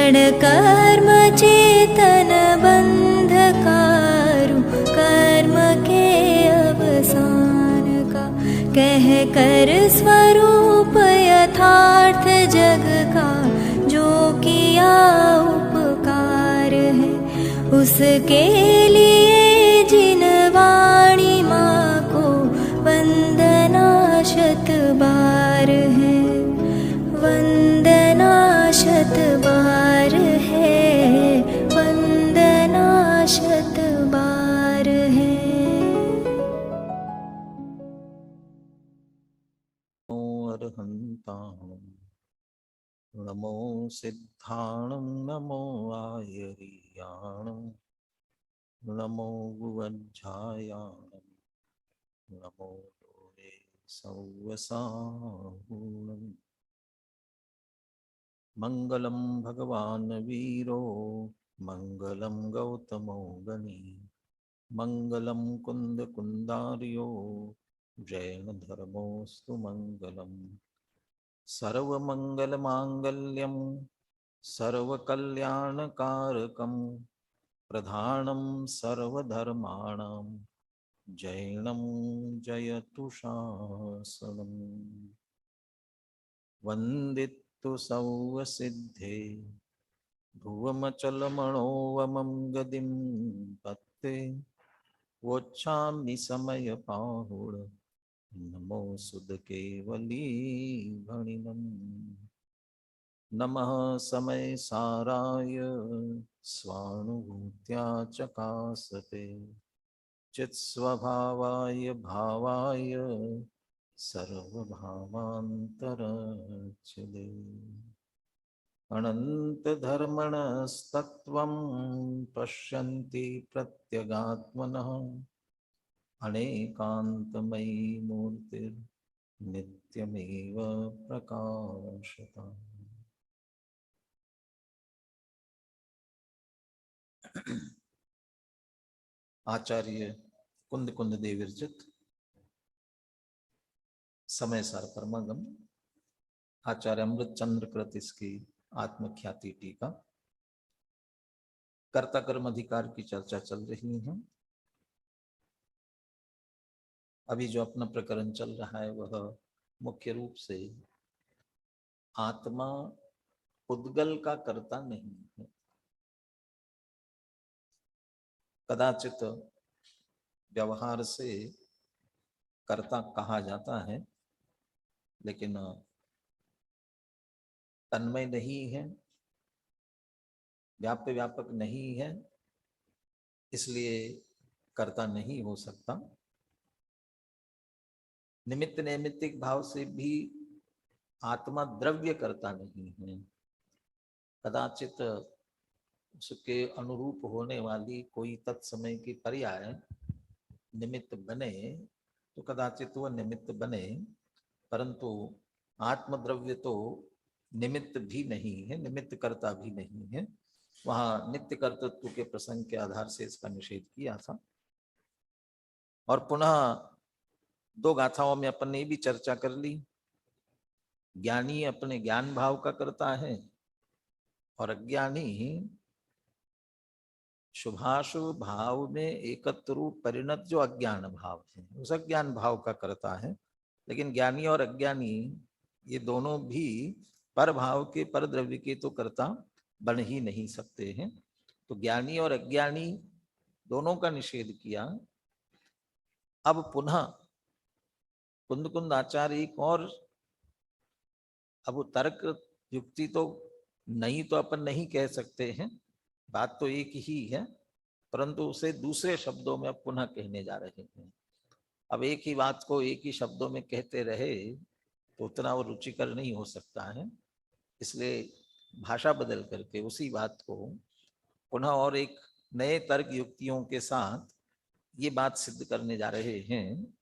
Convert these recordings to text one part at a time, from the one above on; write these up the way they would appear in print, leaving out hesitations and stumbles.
क्षण कर्म चेतन बंधकारु, कर्म के अवसान का कह कर स्वरूप यथार्थ जग का, जो किया उपकार है उसके लिए जिन वाणी माँ को वंदना शत बार है, वंदना शत बार है, वंदना शत बार है। नमो सिद्धाणं नमो आयर्याणं, नमो भुवज्जायाणं, नमो लोरे सौवसाहूणम्। मंगलम भगवान वीरो, मंगलम गौतमो गणी, मंगलम कुंद कुंदार्यो, जैन धर्मोस्तु मंगलम। सर्वमंगल मांगल्यम सर्वकल्याणकारकम, प्रधानम सर्वधर्माणां, जैनम जयतु शासनम्। वंदितु सौवसिद्धे भुवमचलमणोवमं गदिं पत्ते, वोच्छामि समयपाहुड नमो सुदकेवली भणिनम्। नमः समय साराय स्वानुभूत्या चकासते, चित्स्वभावाय भावाय सर्वभावान्तरच्छिदे। अनन्तधर्मणस्तत्त्वं पश्यन्ति प्रत्यगात्मनः, अनेकान्तमयी मूर्तिर्नित्यमेव प्रकाशता। आचार्य कुंद कुंद देव विरचित समय सार परमागम आचार्य अमृत चंद्र कृत इसकी आत्मख्याति टीका। कर्ता कर्म अधिकार की चर्चा चल रही है। अभी जो अपना प्रकरण चल रहा है वह मुख्य रूप से आत्मा उद्गल का कर्ता नहीं है। कदाचित व्यवहार से कर्ता कहा जाता है, लेकिन तन्मय नहीं है, व्याप्य व्यापक नहीं है, इसलिए कर्ता नहीं हो सकता। निमित्त नैमित्तिक भाव से भी आत्मा द्रव्य करता नहीं है। कदाचित उसके अनुरूप होने वाली कोई तत्समय की पर्याय निमित्त बने तो कदाचित वह निमित्त बने, परंतु आत्मद्रव्य तो निमित्त भी नहीं है, निमित्त कर्ता भी नहीं है। वहां नित्य कर्तृत्व के प्रसंग के आधार से इसका निषेध किया था। और पुनः दो गाथाओं में अपन ने भी चर्चा कर ली। ज्ञानी अपने ज्ञान भाव का करता है और अज्ञानी शुभाशुभ भाव में एकत्र रूप परिणत जो अज्ञान भाव है उस अज्ञान भाव का करता है। लेकिन ज्ञानी और अज्ञानी ये दोनों भी पर भाव के पर द्रव्य के तो कर्ता बन ही नहीं सकते हैं। तो ज्ञानी और अज्ञानी दोनों का निषेध किया। अब पुनः कुंद कुंद आचार्य एक और, अब वो तर्क युक्ति तो नहीं तो अपन नहीं कह सकते हैं, बात तो एक ही है, परंतु उसे दूसरे शब्दों में अब पुनः कहने जा रहे हैं। अब एक ही बात को एक ही शब्दों में कहते रहे तो उतना वो रुचिकर नहीं हो सकता है, इसलिए भाषा बदल करके उसी बात को पुनः और एक नए तर्क युक्तियों के साथ ये बात सिद्ध करने जा रहे हैं।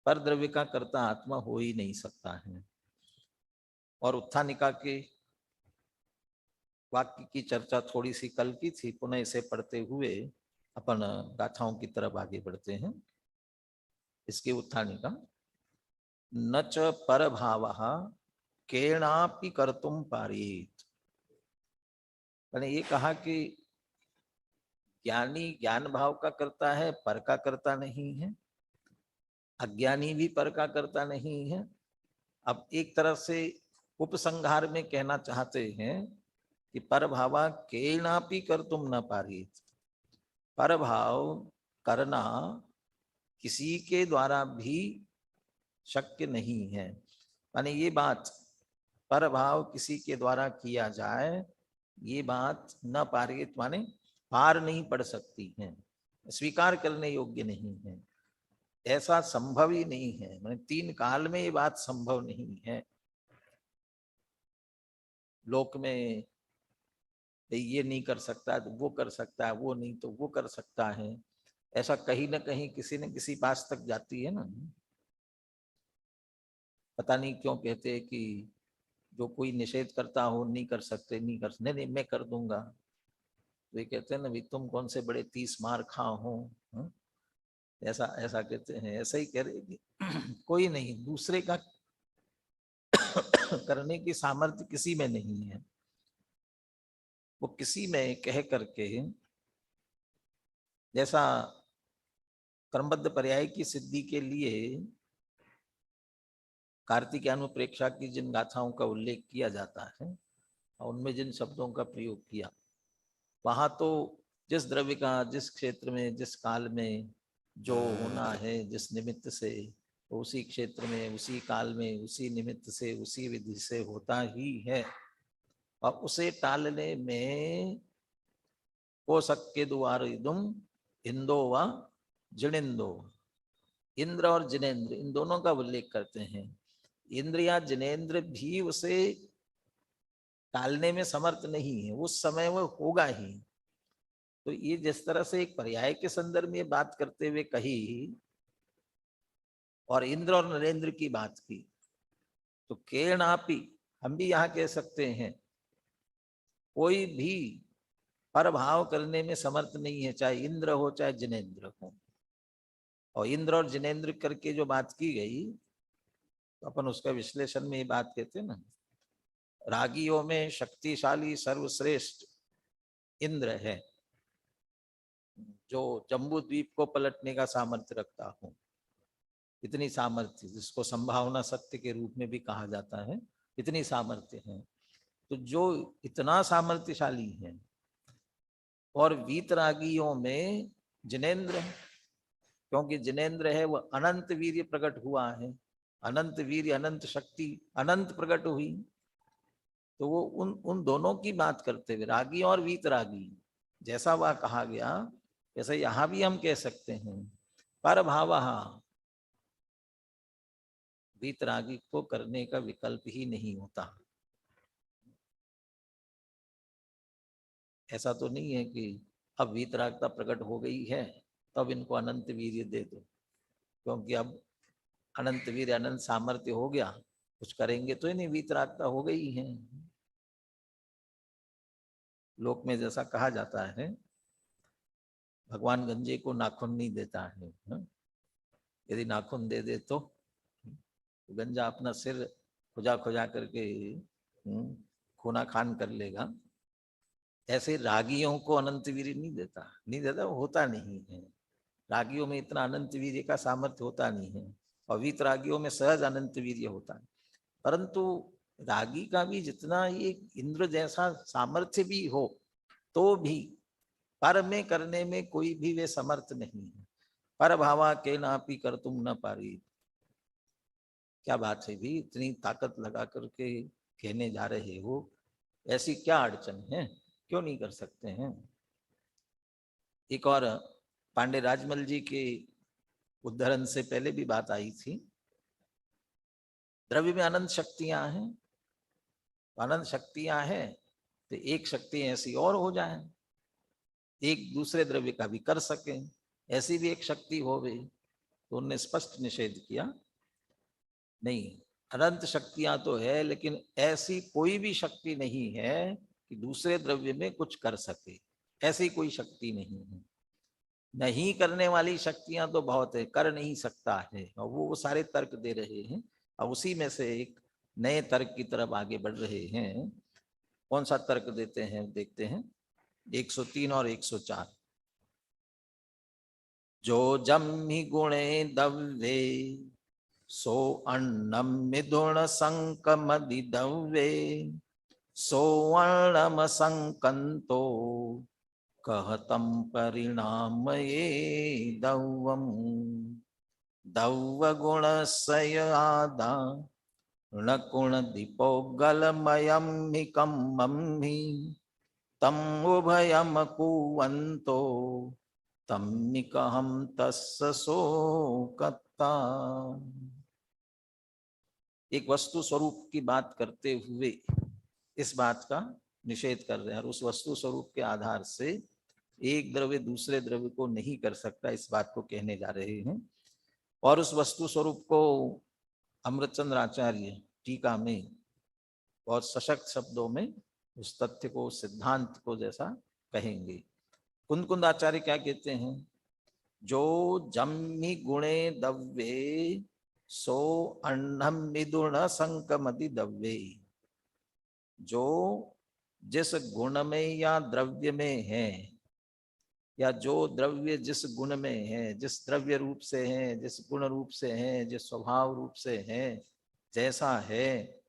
पर द्रव्य का कर्ता आत्मा हो ही नहीं सकता है। और उत्थानिका के वाक्य की चर्चा थोड़ी सी कल की थी, पुनः इसे पढ़ते हुए अपन गाथाओं की तरफ आगे बढ़ते हैं। इसकी उत्थानिका न च पर भाव केणापि कर्तुम पारेत। मैंने ये कहा कि ज्ञानी ज्ञान भाव का करता है, पर का करता नहीं है। अज्ञानी भी पर का करता नहीं है। अब एक तरह से उपसंहार में कहना चाहते हैं कि पर भावा केनापि कर तुम न पारित। पर भाव करना किसी के द्वारा भी शक्य नहीं है। माने ये बात, पर भाव किसी के द्वारा किया जाए, ये बात न पारित माने पार नहीं पड़ सकती है, स्वीकार करने योग्य नहीं है, ऐसा संभव ही नहीं है। माने तीन काल में ये बात संभव नहीं है। लोक में ये नहीं कर सकता तो वो कर सकता है, वो नहीं तो वो कर सकता है, ऐसा कहीं ना कहीं किसी न किसी पास तक जाती है ना। पता नहीं क्यों कहते हैं कि जो कोई निषेध करता हो नहीं कर सकते, नहीं कर सकते, नहीं नहीं मैं कर दूंगा। तो ये कहते हैं ना भी तुम कौन से बड़े 30 मार खा हो, ऐसा ऐसा कहते हैं। ऐसा ही कह रहे कि कोई नहीं, दूसरे का करने की सामर्थ्य किसी में नहीं है। वो किसी में कह करके, जैसा कर्मबद्ध पर्याय की सिद्धि के लिए कार्तिकानुप्रेक्षा की जिन गाथाओं का उल्लेख किया जाता है और उनमें जिन शब्दों का प्रयोग किया, वहां तो जिस द्रव्य का जिस क्षेत्र में जिस काल में जो होना है, जिस निमित्त से, उसी क्षेत्र में उसी काल में उसी निमित्त से उसी विधि से होता ही है। और उसे टालने में कोशक के द्वार इदुम इंदो व जिनेन्द्रो, इंद्र और जिनेन्द्र इन दोनों का उल्लेख करते हैं। इंद्र या जिनेन्द्र भी उसे टालने में समर्थ नहीं है, उस समय वो होगा ही। तो ये जिस तरह से एक पर्याय के संदर्भ में बात करते हुए कही और इंद्र और नरेंद्र की बात की, तो केनापि हम भी यहाँ कह सकते हैं कोई भी पर भाव करने में समर्थ नहीं है, चाहे इंद्र हो चाहे जिनेन्द्र हो। और इंद्र और जिनेन्द्र करके जो बात की गई, तो अपन उसका विश्लेषण में ये बात कहते हैं ना, रागियों में शक्तिशाली सर्वश्रेष्ठ इंद्र है, जो जम्बू द्वीप को पलटने का सामर्थ्य रखता हो। इतनी सामर्थ्य, जिसको संभावना सत्य के रूप में भी कहा जाता है, इतनी सामर्थ्य है। तो जो इतना सामर्थ्यशाली है, और वीतरागियों में जिनेन्द्र है, क्योंकि जिनेन्द्र है वह अनंत वीर्य प्रकट हुआ है, अनंत वीर्य अनंत शक्ति अनंत प्रकट हुई। तो वो उन दोनों की बात करते हुए रागी और वीतरागी, जैसा वह कहा गया वैसे यहां भी हम कह सकते हैं पर भावः, वीतरागी को करने का विकल्प ही नहीं होता। ऐसा तो नहीं है कि अब वीतरागता प्रकट हो गई है तब इनको अनंत वीर्य दे दो, क्योंकि अब अनंत वीर्य अनंत सामर्थ्य हो गया, कुछ करेंगे तो नहीं, वीतरागता हो गई है। लोक में जैसा कहा जाता है, भगवान गंजे को नाखून नहीं देता है, यदि नाखून दे दे तो गंजा अपना सिर खुजा खुजा करके खूना खान कर लेगा। ऐसे रागियों को अनंत वीर्य नहीं देता, नहीं देता, होता नहीं है। रागियों में इतना अनंत वीर्य का सामर्थ्य होता नहीं है, और वीतरागियों में सहज अनंत वीर्य होता है। परंतु रागी का भी जितना ये इंद्र जैसा सामर्थ्य भी हो, तो भी पर में करने में कोई भी वे समर्थ नहीं है। पर भावा के नापी कर तुम न पारी, क्या बात है भी, इतनी ताकत लगा करके कहने जा रहे हो, ऐसी क्या अड़चन है, क्यों नहीं कर सकते हैं। एक और पांडे राजमल जी के उद्धरण से पहले भी बात आई थी, द्रव्य में अनंत शक्तियां हैं, अनंत शक्तियां हैं, तो एक शक्ति ऐसी और हो जाए, एक दूसरे द्रव्य का भी कर सके, ऐसी भी एक शक्ति हो गई। तो उन्होंने स्पष्ट निषेध किया, नहीं, अनंत शक्तियां तो है, लेकिन ऐसी कोई भी शक्ति नहीं है कि दूसरे द्रव्य में कुछ कर सके, ऐसी कोई शक्ति नहीं है। नहीं करने वाली शक्तियां तो बहुत है, कर नहीं सकता है, और वो सारे तर्क दे रहे हैं। और उसी में से एक नए तर्क की तरफ आगे बढ़ रहे हैं कौन सा तर्क देते हैं देखते हैं, 103 और 104। जो जम्हि गुणे दव्ये सो अन्नम मिदुण संकमदि दव्ये सोवर्णम संकंतो कहतम परिणाम ये दौवम दौव गुण सयादा णकुण दीपो गलमयम हि कम्मं हि तम उभयम कुवंतो तम्निकहम तस्य शोकता। एक वस्तु स्वरूप की बात करते हुए इस बात का निषेध कर रहे हैं, और उस वस्तु स्वरूप के आधार से एक द्रव्य दूसरे द्रव्य को नहीं कर सकता, इस बात को कहने जा रहे हैं। और उस वस्तु स्वरूप को अमृतचंद्र आचार्य टीका में बहुत सशक्त शब्दों में उस तथ्य को, सिद्धांत को जैसा कहेंगे। कुंद आचार्य क्या कहते हैं, जो जम्मि गुणे दव्ये सो अन्नम मिदुण संकमति दव्ये, जो जिस गुण में या द्रव्य में है, या जो द्रव्य जिस गुण में है, जिस द्रव्य रूप से है, जिस गुण रूप से है, जिस स्वभाव रूप से है, जैसा है,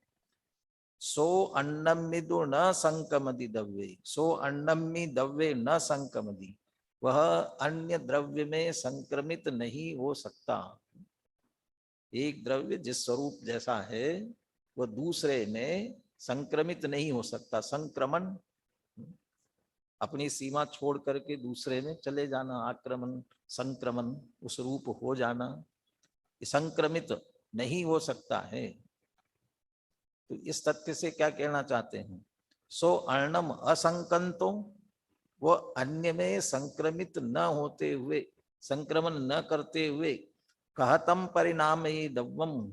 सो अन्नमिदु न संकमदि दव्ये, सो अन्नमि दव्ये न संकमदि, वह अन्य द्रव्य में संक्रमित नहीं हो सकता। एक द्रव्य जिस स्वरूप जैसा है वह दूसरे में संक्रमित नहीं हो सकता। संक्रमण अपनी सीमा छोड़ करके दूसरे में चले जाना, आक्रमण, संक्रमण, उस रूप हो जाना, संक्रमित नहीं हो सकता है। तो इस तथ्य से क्या कहना चाहते हैं, सो अर्णम असंकंतो, वो अन्य में संक्रमित न होते हुए, संक्रमण न करते हुए, कहतम परिणाम ये दव्वम,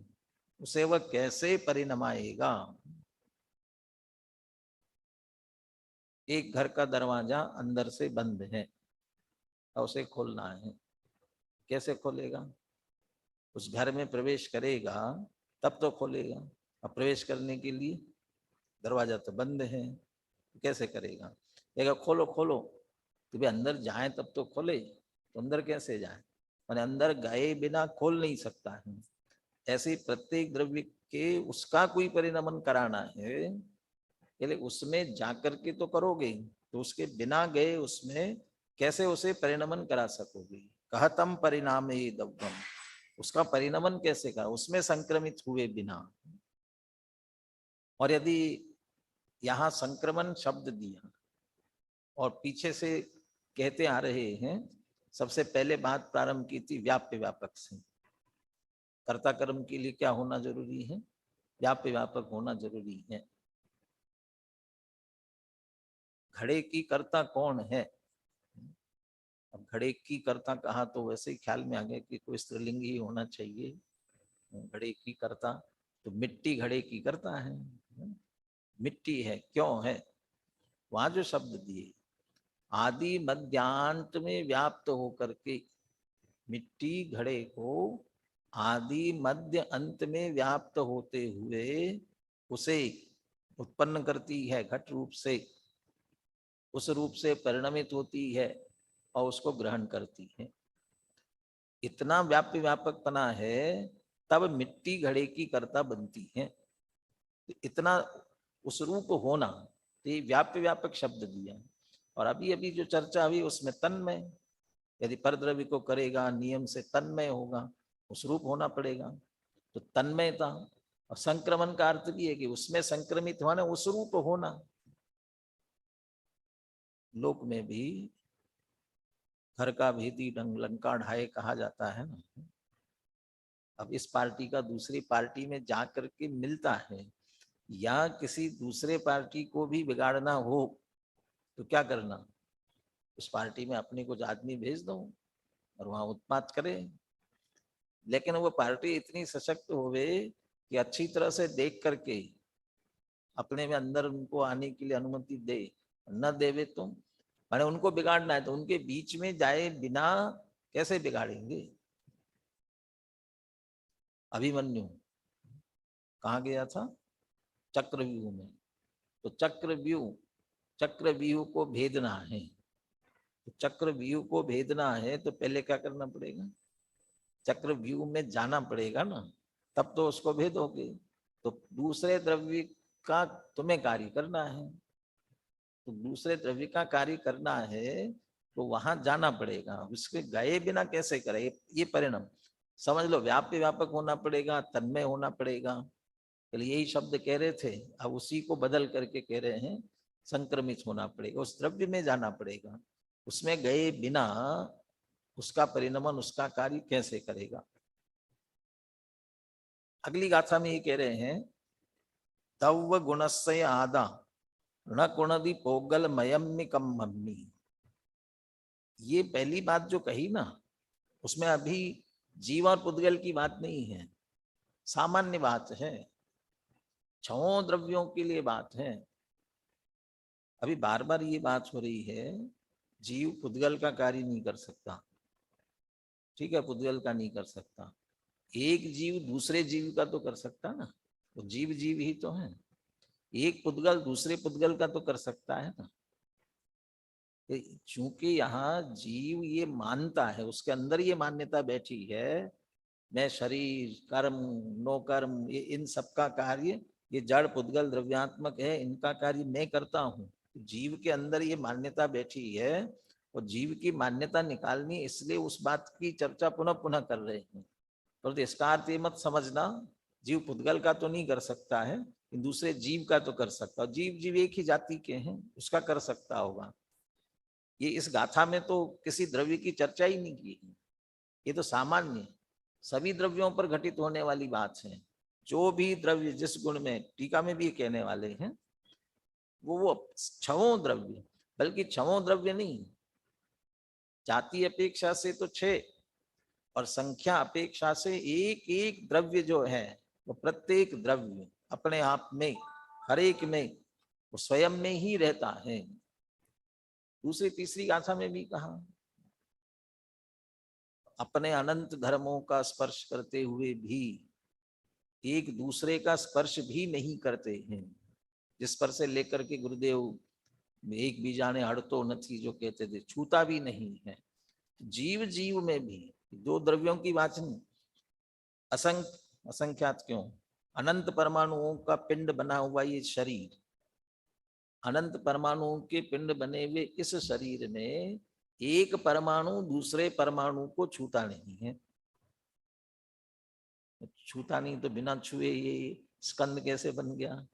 उसे वह कैसे परिणमाएगा। एक घर का दरवाजा अंदर से बंद है और उसे खोलना है, कैसे खोलेगा। उस घर में प्रवेश करेगा तब तो खोलेगा, अब प्रवेश करने के लिए दरवाजा तो बंद है, तो कैसे करेगा। कहेगा खोलो खोलो, तो भी अंदर जाए तब तो खोले, तो अंदर कैसे जाए, मैंने अंदर गए बिना खोल नहीं सकता है। ऐसे प्रत्येक द्रव्य के उसका कोई परिणमन कराना है, पहले उसमें जाकर के तो करोगे, तो उसके बिना गए उसमें कैसे उसे परिणमन करा सकोगे। कहतम परिणाम ये दव्वम, उसका परिणमन कैसे करा, उसमें संक्रमित हुए बिना। और यदि यहां संक्रमण शब्द दिया और पीछे से कहते आ रहे हैं, सबसे पहले बात प्रारंभ की थी व्याप्य व्यापक से। कर्ता कर्म के लिए क्या होना जरूरी है, व्याप्य व्यापक होना जरूरी है। घड़े की कर्ता कौन है, अब घड़े की कर्ता कहा तो वैसे ही ख्याल में आ गया कि कोई स्त्रीलिंग ही होना चाहिए। घड़े की कर्ता तो मिट्टी घड़े की करता है, मिट्टी है, क्यों है, वहां जो शब्द दिए आदि मध्यांत में व्याप्त होकर के, मिट्टी घड़े को आदि मध्य अंत में व्याप्त होते हुए उसे उत्पन्न करती है घट रूप से, उस रूप से परिणमित होती है और उसको ग्रहण करती है। इतना व्याप्य व्यापकपना है तब मिट्टी घड़े की कर्ता बनती है। इतना उस रूप होना, तो ये व्याप्य व्यापक शब्द दिया। और अभी अभी जो चर्चा हुई उसमें तन्मय, यदि परद्रव्य को करेगा नियम से तन्मय होगा, उस रूप होना पड़ेगा, तो तन्मयता। और संक्रमण का अर्थ भी है कि उसमें संक्रमित होना, उस रूप होना। लोक में भी घर का भेदी ढंग लंका ढाए कहा जाता है ना। अब इस पार्टी का दूसरी पार्टी में जा करके मिलता है, या किसी दूसरे पार्टी को भी बिगाड़ना हो तो क्या करना, उस पार्टी में अपने कुछ आदमी भेज दो और वहां उत्पात करे। लेकिन वो पार्टी इतनी सशक्त होवे कि अच्छी तरह से देख करके अपने में अंदर उनको आने के लिए अनुमति दे, न देवे तो मैंने उनको बिगाड़ना है तो उनके बीच में जाए बिना कैसे बिगाड़ेंगे। अभिमन्यु कहाँ गया था, चक्रव्यूह में, तो चक्र व्यूह को भेदना है। तो चक्र व्यूह को भेदना है तो पहले क्या करना पड़ेगा? चक्र व्यूह में जाना पड़ेगा ना, तब तो उसको भेदोगे। तो दूसरे द्रव्य का तुम्हें कार्य करना है, तो दूसरे द्रव्य का कार्य करना है तो वहां जाना पड़ेगा। उसके गए बिना कैसे करे? ये परिणाम समझ लो, व्याप्य व्यापक होना पड़ेगा, तन्मय होना पड़ेगा। चलिए यही शब्द कह रहे थे, अब उसी को बदल करके कह रहे हैं संक्रमित होना पड़ेगा, उस द्रव्य में जाना पड़ेगा। उसमें गए बिना उसका परिणमन, उसका कार्य कैसे करेगा? अगली गाथा में ये कह रहे हैं, तव गुणस्य आदा न कुणदि पोगल मयम्मि कम मम्मी। ये पहली बात जो कही ना, उसमें अभी जीव और पुद्गल की बात नहीं है, सामान्य बात है, छहों द्रव्यों के लिए बात है। अभी बार बार ये बात हो रही है, जीव पुद्गल का कार्य नहीं कर सकता, ठीक है, पुद्गल का नहीं कर सकता। एक जीव दूसरे जीव का तो कर सकता ना, वो जीव जीव ही तो है। एक पुद्गल दूसरे पुद्गल का तो कर सकता है ना। चूंकि यहाँ जीव ये मानता है, उसके अंदर ये मान्यता बैठी है, मैं शरीर कर्म नो कर्म ये इन सब का कार्य ये जड़ पुद्गल द्रव्यात्मक है, इनका कार्य मैं करता हूँ। जीव के अंदर ये मान्यता बैठी है और जीव की मान्यता निकालनी, इसलिए उस बात की चर्चा पुनः पुनः कर रहे हैं। परंतु इसका अर्थ ये मत समझना जीव पुद्गल का तो नहीं कर सकता है, दूसरे जीव का तो कर सकता। जीव जीव एक ही जाति के हैं, उसका कर सकता होगा। ये इस गाथा में तो किसी द्रव्य की चर्चा ही नहीं की, ये तो सामान्य सभी द्रव्यों पर घटित होने वाली बात है। जो भी द्रव्य जिस गुण में, टीका में भी कहने वाले हैं, वो छहों द्रव्य, बल्कि छहों द्रव्य नहीं, जाति अपेक्षा से तो 6 और संख्या अपेक्षा से एक एक द्रव्य जो है, वो प्रत्येक द्रव्य अपने आप में हर एक में वो स्वयं में ही रहता है। दूसरी तीसरी गाथा में भी कहा, अपने अनंत धर्मों का स्पर्श करते हुए भी एक दूसरे का स्पर्श भी नहीं करते हैं। जिस पर से लेकर के गुरुदेव एक भी जाने हड़तो नथी जो कहते थे, छूता भी नहीं है। जीव जीव में भी दो द्रव्यों की बात नहीं, असंख्यात क्यों, अनंत परमाणुओं का पिंड बना हुआ ये शरीर, अनंत परमाणुओं के पिंड बने हुए इस शरीर में एक परमाणु दूसरे परमाणु को छूता नहीं है। छूता नहीं तो बिना छुए ये स्कंद कैसे बन गया?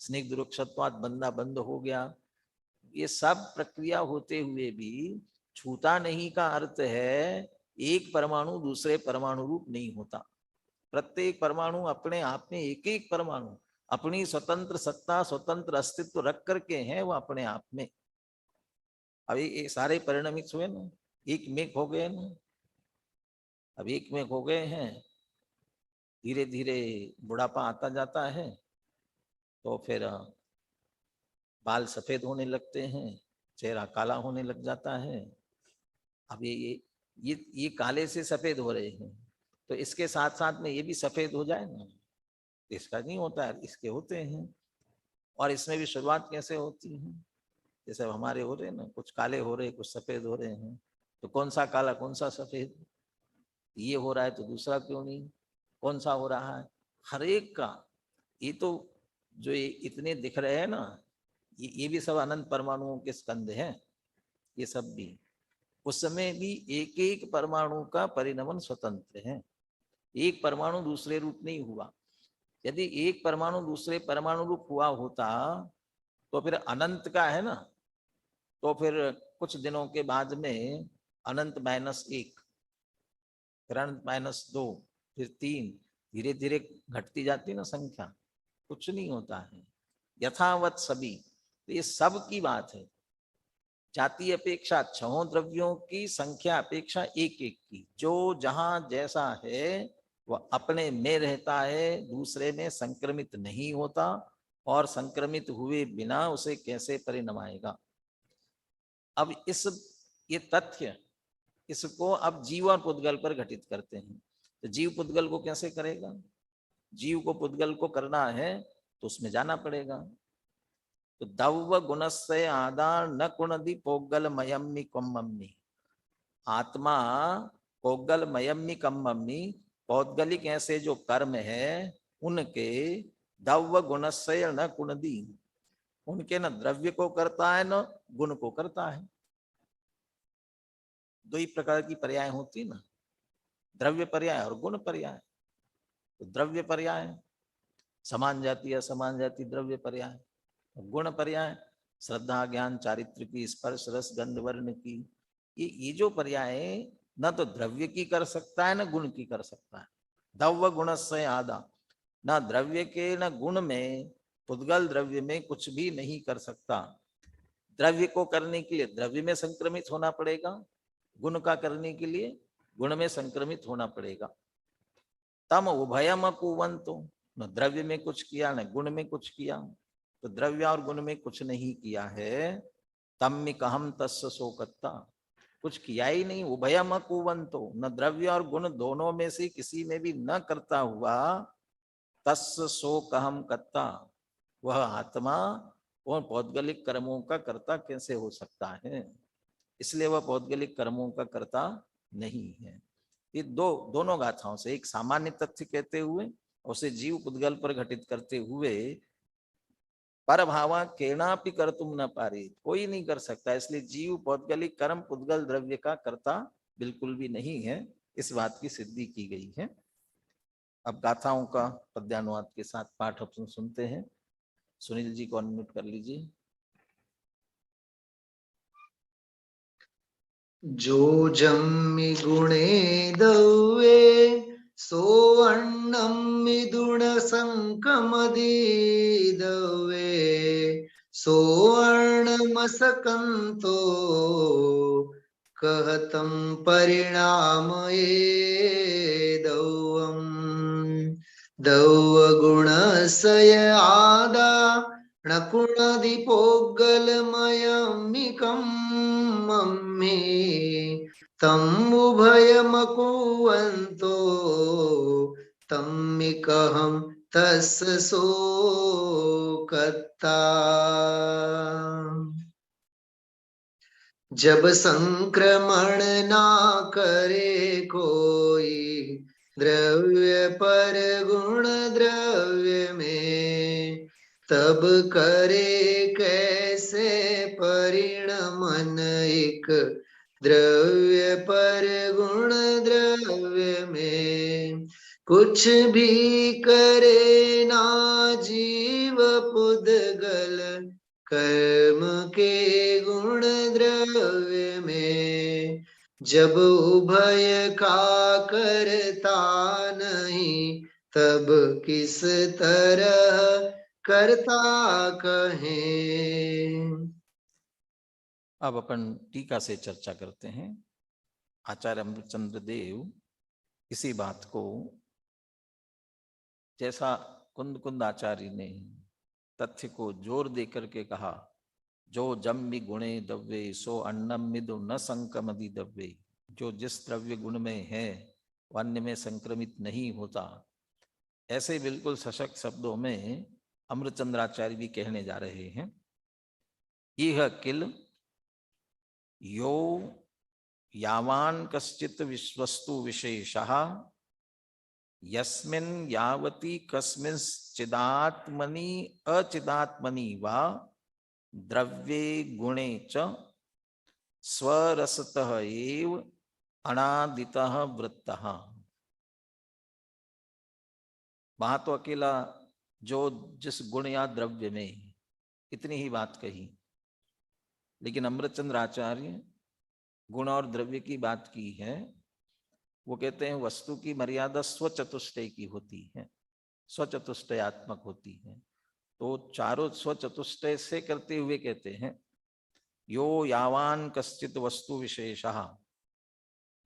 स्निग्ध रुक्षत्वात् बंधा बंद हो गया। ये सब प्रक्रिया होते हुए भी छूता नहीं का अर्थ है एक परमाणु दूसरे परमाणु रूप नहीं होता। प्रत्येक परमाणु अपने आप में एक एक परमाणु अपनी स्वतंत्र सत्ता स्वतंत्र अस्तित्व रख करके हैं वो अपने आप में। अभी ये सारे परिणमित हुए ना, एक में हो गए ना, अब एक में हो गए हैं, धीरे धीरे बुढ़ापा आता जाता है तो फिर बाल सफेद होने लगते हैं, चेहरा काला होने लग जाता है। अब ये काले से सफेद हो रहे हैं तो इसके साथ साथ में ये भी सफेद हो जाए ना, इसका नहीं होता है, इसके होते हैं। और इसमें भी शुरुआत कैसे होती है, जैसे हमारे हो रहे हैं ना, कुछ काले हो रहे कुछ सफेद हो रहे हैं, तो कौन सा काला कौन सा सफेद, ये हो रहा है तो दूसरा क्यों नहीं, कौन सा हो रहा है, हर एक का। ये तो जो ये इतने दिख रहे हैं ना, ये भी सब अनंत परमाणुओं के स्कंद हैं। ये सब भी उस समय भी एक एक परमाणु का परिणमन स्वतंत्र है, एक परमाणु दूसरे रूप नहीं हुआ। यदि एक परमाणु दूसरे परमाणु रूप हुआ होता तो फिर अनंत का है ना, तो फिर कुछ दिनों के बाद में अनंत -1, फिर अनंत -2, फिर 3, धीरे धीरे घटती जाती ना संख्या, कुछ नहीं होता है, यथावत सभी। तो ये सब की बात है, जाति अपेक्षा छहों द्रव्यों की, संख्या अपेक्षा एक एक की, जो जहां जैसा है वह अपने में रहता है, दूसरे में संक्रमित नहीं होता, और संक्रमित हुए बिना उसे कैसे परिणमाएगा। अब ये तथ्य इसको अब जीव और पुद्गल पर घटित करते हैं। तो जीव पुद्गल को कैसे करेगा? जीव को पुद्गल को करना है तो उसमें जाना पड़ेगा। तो दव्व गुणस्य आदा न कुणदि पोगल मयम्मी कम्मम्मी। आत्मा पोगल मयम्मी कम्मम्मी, पौद्गलिक ऐसे जो कर्म है उनके दव्व गुणस्य न कुणदी, उनके न द्रव्य को करता है न गुण को करता है। दो ही प्रकार की पर्याय होती ना, द्रव्य पर्याय और गुण पर्याय। तो द्रव्य पर्याय समान जाति असमान जाति द्रव्य पर्याय, गुण पर्याय श्रद्धा ज्ञान चारित्र की स्पर्श रस गंध वर्ण की। ये जो पर्याय न तो द्रव्य की कर सकता है न गुण की कर सकता है। दव्व गुण से आदा, न द्रव्य के न गुण में, पुद्गल द्रव्य में कुछ भी नहीं कर सकता। द्रव्य को करने के लिए द्रव्य में संक्रमित होना पड़ेगा, गुण का करने के लिए गुण में संक्रमित होना पड़ेगा। तम उभयम कुवंतो, न द्रव्य में कुछ किया न गुण में कुछ किया। तो द्रव्य और गुण में कुछ नहीं किया है। तम कहम तस्य शोकत्ता, कुछ किया ही नहीं। उभयम कुवंतो, न द्रव्य और गुण दोनों में से किसी में भी न करता हुआ, तस्य शोकहम कत्ता, वह आत्मा और पौद्गलिक कर्मों का कर्ता कैसे हो सकता है। इसलिए वह पौद्गलिक कर्मों का कर्ता नहीं है। ये दोनों गाथाओं से एक सामान्य तथ्य कहते हुए, उसे जीव पुद्गल पर घटित करते हुए, पर भावा केनापि कर तुम न पारे, कोई नहीं कर सकता। इसलिए जीव पौद्गलिक कर्म पुद्गल द्रव्य का कर्ता बिल्कुल भी नहीं है, इस बात की सिद्धि की गई है। अब गाथाओं का पद्यानुवाद के साथ पाठ अपन सुनते हैं। सुनील जी को अनम्यूट कर लीजिए। जो जम्मि गुणे दव्ये, सो अन्नं मिदुण संकमदि दव्ये, सो अर्णमसकंतो कहतं परिणाम ये दौवम्। दौव गुणस्य आदा न कुणदि पोगलमयमिकं मम्मे, तम् उभयमकुवन्तो तम्मिकहं तस्य शोकत्ता। जब संक्रमण ना करे कोई द्रव्य पर गुण द्रव्य में, तब करे कैसे परिणमन एक द्रव्य पर गुण द्रव्य में। कुछ भी करे ना जीव पुद्गल कर्म के गुण द्रव्य में, जब उभय का करता नहीं, तब किस तरह करता कहें। अब अपन टीका से चर्चा करते हैं। आचार्य अमृतचंद्र देव इसी बात को, जैसा कुंद कुंद आचार्य ने तथ्य को जोर दे करके कहा, जो जम्मि गुणे दव्ये सो अन्नम मिदु न संकमदि दव्ये, जो जिस द्रव्य गुण में है वह अन्य में संक्रमित नहीं होता, ऐसे बिल्कुल सशक्त शब्दों में अमृतचंद्राचार्य भी कहने जा रहे हैं। यह किल यो यावान कश्चित विश्वस्तु विशेषः, यस्मिन् यावती कस्मिंश्चिदात्मनि अचिदात्मनि वा द्रव्ये गुणे च स्वरसतः एव अनादितः वृत्तः। वहां तो अकेला जो जिस गुण या द्रव्य में, इतनी ही बात कही, लेकिन अमृतचंद्र आचार्य गुण और द्रव्य की बात की है। वो कहते हैं वस्तु की मर्यादा स्वचतुष्टय की होती है, स्वचतुष्टयात्मक होती है। तो चारों स्वचतुष्टय से करते हुए कहते हैं यो यावान कश्चित वस्तु विशेषः,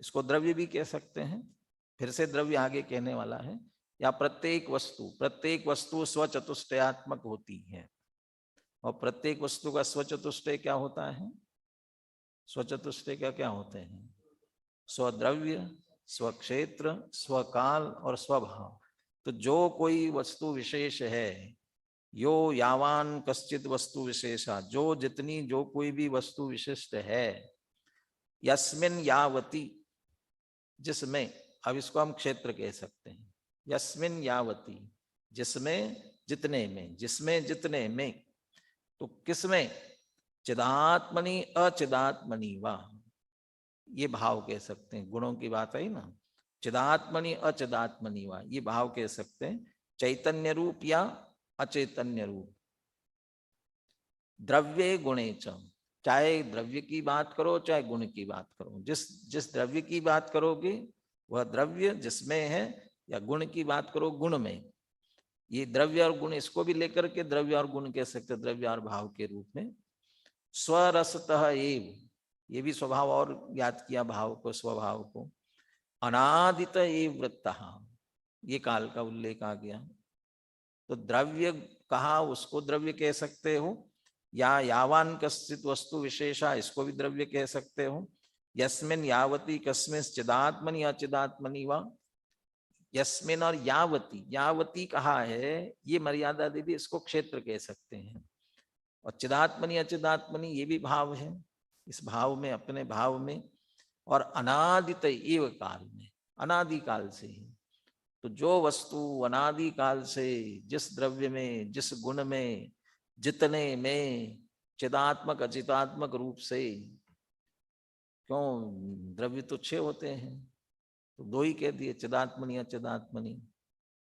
इसको द्रव्य भी कह सकते हैं, फिर से द्रव्य आगे कहने वाला है, या प्रत्येक वस्तु स्वचतुष्टयात्मक होती है। और प्रत्येक वस्तु का स्वचतुष्टय क्या होता है? स्वचतुष्टय क्या होते हैं? स्वद्रव्य, स्वक्षेत्र, स्वकाल और स्वभाव। तो जो कोई वस्तु विशेष है यो यावान कश्चित वस्तु विशेषा, जो जितनी जो कोई भी वस्तु विशिष्ट है, यस्मिन यावती, जिसमें, अब इसको हम क्षेत्र कह सकते हैं, यस्मिन यावती, जिसमें जितने में, जिसमें जितने में, तो किसमें, चिदात्मनि अचिदात्मनि वा, ये भाव कह सकते हैं, गुणों की बात आई ना, चिदात्मनि अचिदात्मनि वा, ये भाव कह सकते हैं, चैतन्य रूप या अचैतन्य रूप, द्रव्य गुणे च, चाहे द्रव्य की बात करो चाहे गुण की बात करो, जिस जिस द्रव्य की बात करोगे वह द्रव्य जिसमें है, या गुण की बात करो गुण में, ये द्रव्य और गुण, इसको भी लेकर के द्रव्य और गुण कह सकते, द्रव्य और भाव के रूप में। स्वरसतः एव, ये भी स्वभाव और याद किया भाव को, स्वभाव को। अनादित एव वृत्तः, ये काल का उल्लेख आ गया, तो द्रव्य कहा उसको द्रव्य कह सकते हो, या यावान कश्चित वस्तु विशेषा, इसको भी द्रव्य कह सकते हो। यस्मिन यावती कस्मिन चिदात्मनि अचिदात्मनि वा, यस्मिन और यावती, यावती कहा है ये मर्यादा दे दी, इसको क्षेत्र कह सकते हैं। और चिदात्मनि अचिदात्मनि ये भी भाव है, इस भाव में, अपने भाव में। और अनादित एव काल में, अनादि काल से ही, तो जो वस्तु अनादि काल से जिस द्रव्य में, जिस गुण में, जितने में चिदात्मक अचिदात्मक रूप से, क्यों द्रव्य तो 6 होते हैं, तो 2 ही कह दिए, चिदात्मनि अचिदात्मनि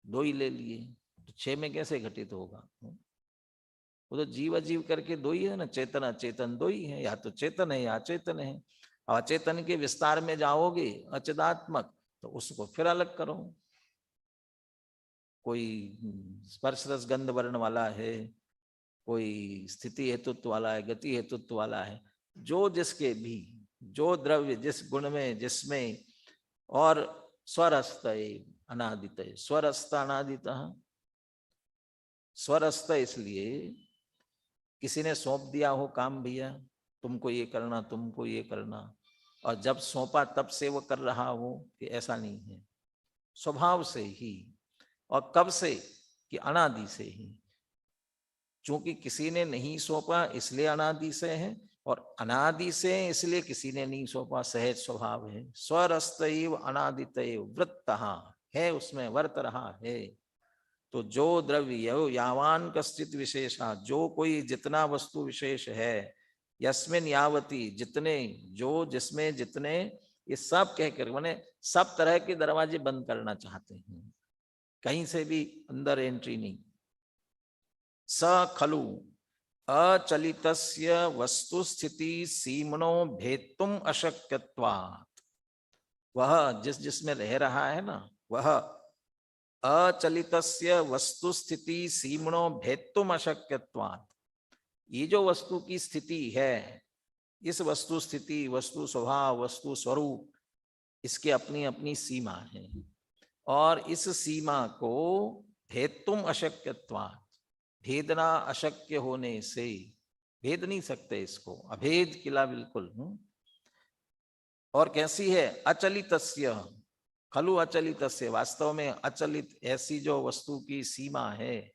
2 ही ले लिए, तो 6 में कैसे घटित होगा? वो तो जीव अजीव करके 2 ही है ना, चेतन अचेतन 2 ही है, या तो चेतन है या अचेतन है। और अचेतन के विस्तार में जाओगे अचिदात्मक, तो उसको फिर अलग करो, कोई स्पर्श रस गंध वर्ण वाला है, कोई स्थिति हेतुत्व वाला है, गति हेतुत्व वाला है, जो जिसके भी, जो द्रव्य जिस गुण में, जिसमें, और स्वरस्त अनादित, स्वरस्त अनादित, स्वरस्त इसलिए किसी ने सौंप दिया हो काम, भैया तुमको ये करना, तुमको ये करना, और जब सौंपा तब से वो कर रहा हो, कि ऐसा नहीं है, स्वभाव से ही। और कब से? कि अनादि से ही, चूंकि किसी ने नहीं सौंपा इसलिए अनादि से है, और अनादि से इसलिए किसी ने नहीं सौंपा, सहज स्वभाव है। स्वरस्तैव अनादितैव वृत्तः है, उसमें वर्त रहा है। तो जो द्रव्य यावान कश्चित विशेषा, जो कोई जितना वस्तु विशेष है, यस्मिन यावती जितने, जो जिसमें जितने, ये सब कहकर माने सब तरह के दरवाजे बंद करना चाहते हैं, कहीं से भी अंदर एंट्री नहीं। स खलु अचलितस्य वस्तु स्थिति सीमनो भेत्तुम अशक्यत्वात्, वह जिस जिसमें रह रहा है ना, वह अचलितस्य वस्तु स्थिति सीमनो भेत्तुम अशक्यत्वात्, ये जो वस्तु की स्थिति है, इस वस्तु स्थिति, वस्तु स्वभाव, वस्तु स्वरूप, इसके अपनी अपनी सीमा है, और इस सीमा को भेत्तुम अशक्यत्वात्, भेदना अशक्य होने से, भेद नहीं सकते इसको, अभेद किला बिल्कुल। और कैसी है? अचलितस्य, खलु अचलितस्य, वास्तव में अचलित ऐसी जो वस्तु की सीमा है,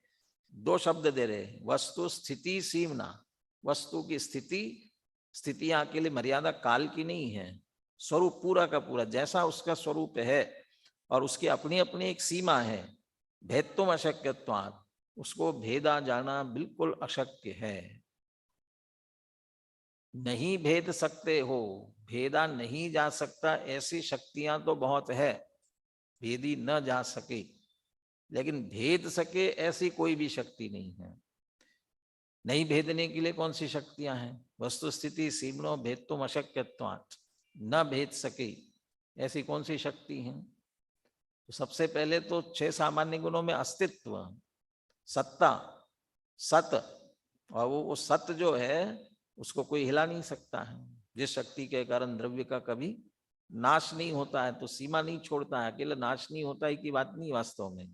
2 शब्द दे रहे, वस्तु स्थिति सीमना, वस्तु की स्थिति, स्थितियां के लिए मर्यादा काल की नहीं है, स्वरूप पूरा का पूरा जैसा उसका स्वरूप है, और उसकी अपनी अपनी एक सीमा है। भेत्तुम अशक्यत्वात्, उसको भेदा जाना बिल्कुल अशक्य है, नहीं भेद सकते हो, भेदा नहीं जा सकता, ऐसी शक्तियां तो बहुत है, भेदी न जा सके, लेकिन भेद सके ऐसी कोई भी शक्ति नहीं है। नहीं भेदने के लिए कौन सी शक्तियां हैं? वस्तु स्थिति सीमनो भेत्तुम अशक्यत्वात्, न भेद सके ऐसी कौन सी शक्ति है? तो सबसे पहले तो 6 सामान्य गुणों में अस्तित्व, सत्ता, सत, और वो सत जो है उसको कोई हिला नहीं सकता है, जिस शक्ति के कारण द्रव्य का कभी नाश नहीं होता है, तो सीमा नहीं छोड़ता है, अकेला नाश नहीं होता है की बात नहीं, वास्तव में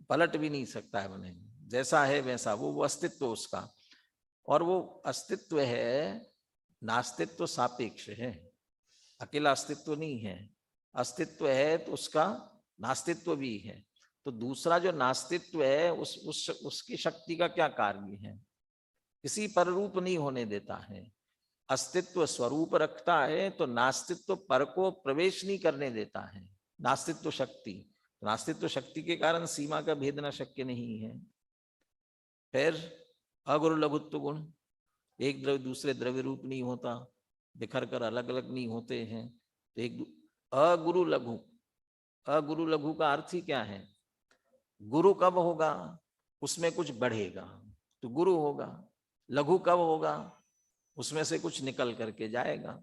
पलट भी नहीं सकता है, बने जैसा है वैसा, वो अस्तित्व उसका। और वो अस्तित्व है, नास्तित्व सापेक्ष है, अकेला अस्तित्व नहीं है, अस्तित्व है तो उसका नास्तित्व भी है। तो तो दूसरा जो नास्तित्व है उसकी शक्ति का क्या कार्य है? किसी पर रूप नहीं होने देता है। अस्तित्व स्वरूप रखता है तो नास्तित्व पर को प्रवेश नहीं करने देता है। नास्तित्व शक्ति, नास्तित्व शक्ति के कारण सीमा का भेदना शक्य नहीं है। फिर अगुरु लघुत्व गुण, एक द्रव्य दूसरे द्रव्य रूप नहीं होता, बिखर कर अलग अलग नहीं होते हैं। तो एक अगुरु लघु, अगुरु लघु का अर्थ ही क्या है? गुरु कब होगा? उसमें कुछ बढ़ेगा तो गुरु होगा। लघु कब होगा? उसमें से कुछ निकल करके जाएगा।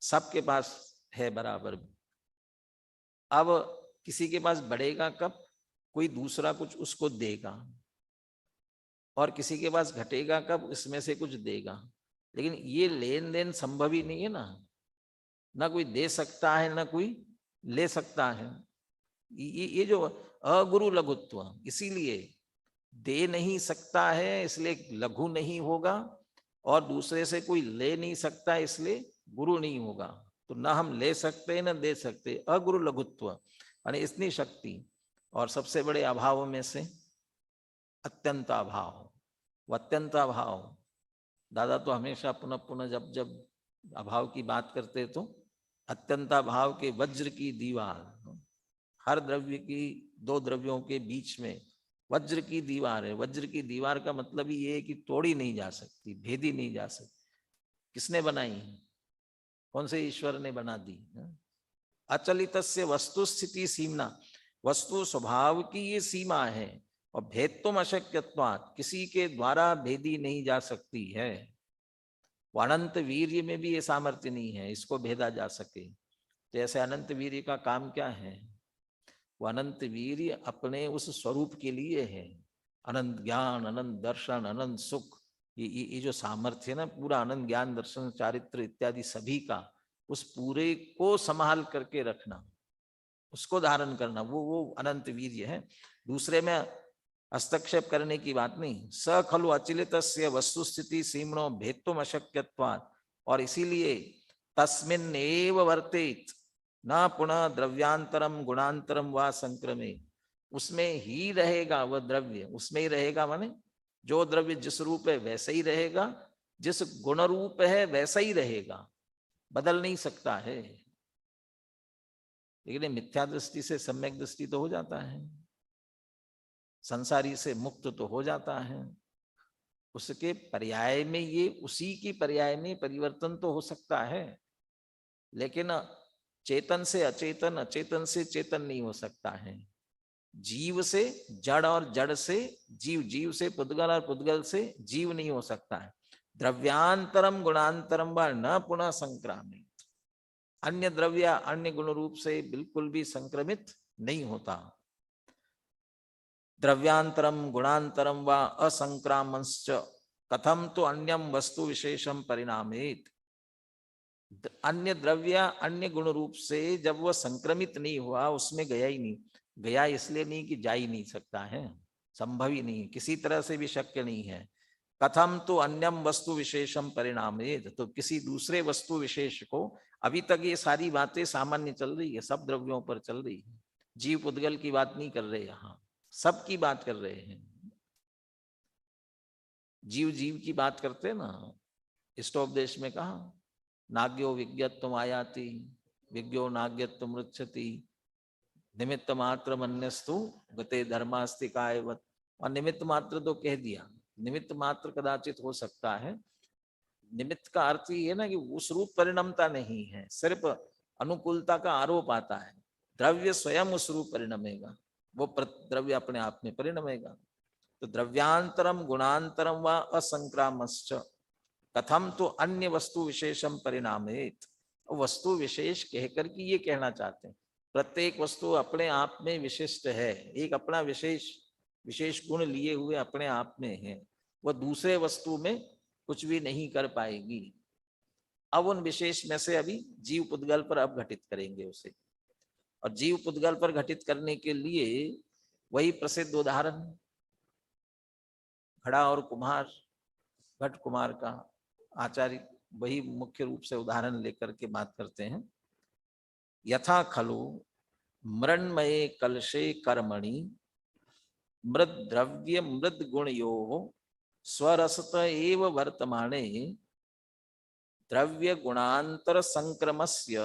सबके पास है बराबर। अब किसी के पास बढ़ेगा कब? कोई दूसरा कुछ उसको देगा, और किसी के पास घटेगा कब? इसमें से कुछ देगा। लेकिन ये लेन देन संभव ही नहीं है ना कोई दे सकता है ना कोई ले सकता है। ये जो अगुरु लघुत्व, इसीलिए दे नहीं सकता है इसलिए लघु नहीं होगा, और दूसरे से कोई ले नहीं सकता इसलिए गुरु नहीं होगा। तो ना हम ले सकते ना दे सकते, अगुरु लघुत्व यानी इतनी शक्ति। और सबसे बड़े अभाव में से अत्यंत अभाव, अत्यंत अभाव। दादा तो हमेशा पुनः पुनः जब जब अभाव की बात करते तो अत्यंत अभाव के वज्र की दीवार, हर द्रव्य की दो द्रव्यों के बीच में वज्र की दीवार है। वज्र की दीवार का मतलब ही ये है कि तोड़ी नहीं जा सकती, भेदी नहीं जा सकती। किसने बनाई? कौन से ईश्वर ने बना दी? अचलितस्य वस्तु स्थिति सीमना, वस्तु स्वभाव की ये सीमा है। और भेदतुम अशक्यत्वात्, किसी के द्वारा भेदी नहीं जा सकती है। वो अनंत वीर्य में भी ये सामर्थ्य नहीं है इसको भेदा जा सके। तो ऐसे अनंत वीर्य का काम क्या है? वो अनंत वीर्य अपने उस स्वरूप के लिए है। अनंत ज्ञान, अनंत दर्शन, अनंत सुख, ये जो सामर्थ्य है ना पूरा अनंत ज्ञान दर्शन चारित्र इत्यादि सभी का, उस पूरे को संभाल करके रखना, उसको धारण करना, वो अनंत वीर्य है। दूसरे में हस्तक्षेप करने की बात नहीं। स खलु अचिलितस्य वस्तु स्थिति सीमणो भेदतुम अशक्यत्वात्, और इसीलिए तस्मिन् एव वर्तेत न पुनः द्रव्यांतरम गुणांतरम व संक्रमे, उसमें ही रहेगा वह द्रव्य, उसमें ही रहेगा। माने जो द्रव्य जिस रूप है वैसा ही रहेगा, जिस गुण रूप है वैसा ही रहेगा, बदल नहीं सकता है। लेकिन मिथ्या दृष्टि से सम्यक दृष्टि तो हो जाता है, संसारी से मुक्त तो हो जाता है। उसके पर्याय में ये, उसी की पर्याय में परिवर्तन तो हो सकता है, लेकिन चेतन से अचेतन, अचेतन से चेतन नहीं हो सकता है। जीव से जड़ और जड़ से जीव, जीव से पुद्गल और पुद्गल से जीव नहीं हो सकता है। द्रव्यांतरम गुणांतरम व न पुनः संक्रामित, अन्य द्रव्य अन्य गुण रूप से बिल्कुल भी संक्रमित नहीं होता। द्रव्यांतरम गुणांतरम व असंक्रामंश्च कथम तो अन्यम वस्तु विशेषम परिणामेत। अन्य द्रव्य अन्य गुण रूप से जब वह संक्रमित नहीं हुआ, उसमें गया ही नहीं, गया इसलिए नहीं कि जा ही नहीं सकता है, संभव ही नहीं, किसी तरह से भी शक्य नहीं है। कथम तो अन्यम वस्तु विशेषम परिणामेत, तो किसी दूसरे वस्तु विशेष को, अभी तक ये सारी बातें सामान्य चल रही है, सब द्रव्यों पर चल रही है, जीव पुद्गल की बात नहीं कर रहे, यहाँ सब की बात कर रहे हैं। जीव जीव की बात करते ना, इष्टोपदेश में कहा नाग्यो विज्ञत्व आयाति विज्ञो नाग्यत्व मृच्छति निमित्त मात्र मन्यस्तु गते धर्मास्ति कायवत। और निमित्त मात्र तो कह दिया, निमित्त मात्र कदाचित हो सकता है। निमित्त का अर्थ ही है ना कि उस रूप परिणमता नहीं है, सिर्फ अनुकूलता का आरोप आता है। द्रव्य स्वयं उस रूप परिणमेगा, वो द्रव्य अपने आप में परिणमेगा। तो द्रव्यांतरम गुणांतरम व असंक्रामश्च कथम तो अन्य वस्तु विशेषम परिणामेत। वस्तु विशेष कहकर के ये कहना चाहते हैं प्रत्येक वस्तु अपने आप में विशिष्ट है, एक अपना विशेष गुण लिए हुए अपने आप में है, वह दूसरे वस्तु में कुछ भी नहीं कर पाएगी। अब उन विशेष में से अभी जीव पुद्गल पर अब घटित करेंगे उसे, और जीव पुद्गल पर घटित करने के लिए वही प्रसिद्ध उदाहरण घड़ा और कुम्हार, घट कुमार का आचार्य वही मुख्य रूप से उदाहरण लेकर के बात करते हैं। यथा खलु मृण्मये कलशे कर्मणि मृद द्रव्य मृद गुणयो स्वरसत एव वर्तमाने द्रव्य गुणांतर संक्रमस्य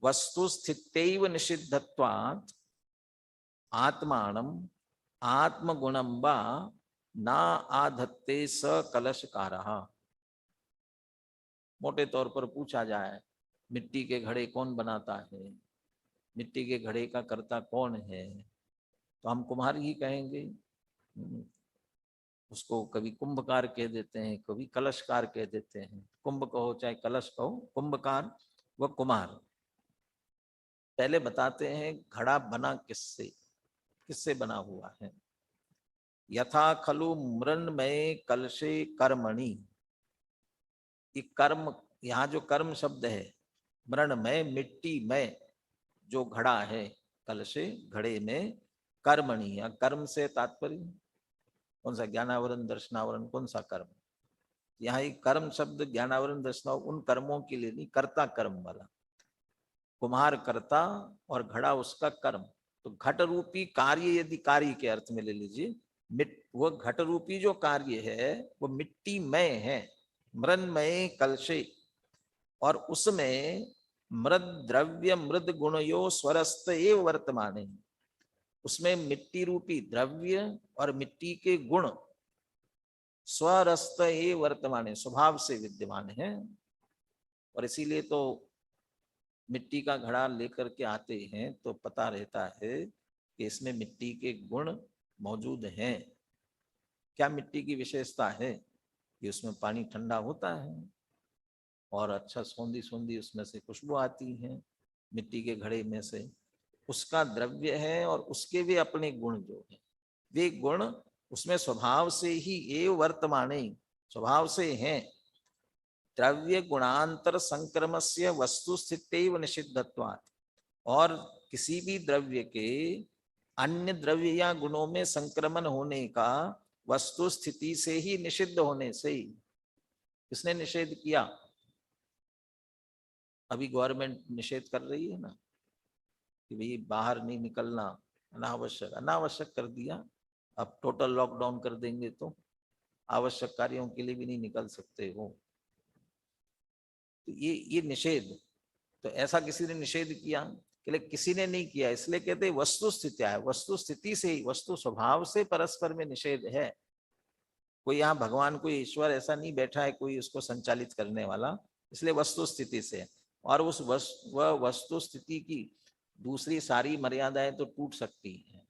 वस्तु स्थित्यैव निषिद्धत्वात् आत्मानम् आत्मगुणं वा ना आधत्ते स कलशकारः। मोटे तौर पर पूछा जाए मिट्टी के घड़े कौन बनाता है, मिट्टी के घड़े का कर्ता कौन है, तो हम कुम्हार ही कहेंगे। उसको कभी कुंभकार कह देते हैं, कभी कलशकार कह देते हैं। कुंभ कहो चाहे कलश कहो, कुंभकार व कुम्हार। पहले बताते हैं घड़ा बना किससे, किससे बना हुआ है। यथा खलु मृण्मये कलशे कर्मणि, ये कर्म, यहाँ जो कर्म शब्द है, मृण्मय मिट्टी में जो घड़ा है, कलशे घड़े में, कर्मणि या कर्म से तात्पर्य कौन सा, ज्ञानावरण दर्शनावरण, कौन सा कर्म। यहाँ ये कर्म शब्द ज्ञानावरण दर्शनावरण उन कर्मों के लिए नहीं, कर्ता कर्म वाला। कुम्हार कर्ता और घड़ा उसका कर्म। तो घट रूपी कार्य यदि कार्य के अर्थ में ले लीजिए, वो घट रूपी जो कार्य है वो मिट्टी में है, मृण्मये कलशे, और उसमें मृद द्रव्य मृद गुणयो स्वरस्त एव वर्तमाने, उसमें मिट्टी रूपी द्रव्य और मिट्टी के गुण स्वरस्त एव वर्तमाने, स्वभाव से विद्यमान है। और इसीलिए तो मिट्टी का घड़ा लेकर के आते हैं तो पता रहता है कि इसमें मिट्टी के गुण मौजूद हैं। क्या मिट्टी की विशेषता है कि उसमें पानी ठंडा होता है और अच्छा सोंधी सोंधी उसमें से खुशबू आती है मिट्टी के घड़े में से, उसका द्रव्य है और उसके भी अपने गुण जो है, वे गुण उसमें स्वभाव से ही एव वर्तमाने, स्वभाव से हैं। द्रव्य गुणांतर संक्रमस्य वस्तु स्थित्यैव निषिद्धत्वात्, और किसी भी द्रव्य के अन्य द्रव्य या गुणों में संक्रमण होने का वस्तु स्थिति से ही, निषिद्ध होने से ही। किसने निषेध किया? अभी गवर्नमेंट निषेध कर रही है ना कि भाई बाहर नहीं निकलना, अनावश्यक, अनावश्यक कर दिया। अब टोटल लॉकडाउन कर देंगे तो आवश्यक कार्यों के लिए भी नहीं निकल सकते हो। तो ये निषेध, तो ऐसा किसी ने निषेध किया? किसी ने नहीं किया, इसलिए कहते वस्तु स्थिति है। वस्तु स्थिति से ही, वस्तु स्वभाव से परस्पर में निषेध है। कोई यहाँ भगवान, कोई ईश्वर ऐसा नहीं बैठा है कोई उसको संचालित करने वाला, इसलिए वस्तु स्थिति से। और उस वस्तु स्थिति की दूसरी सारी मर्यादाएं तो टूट सकती हैं।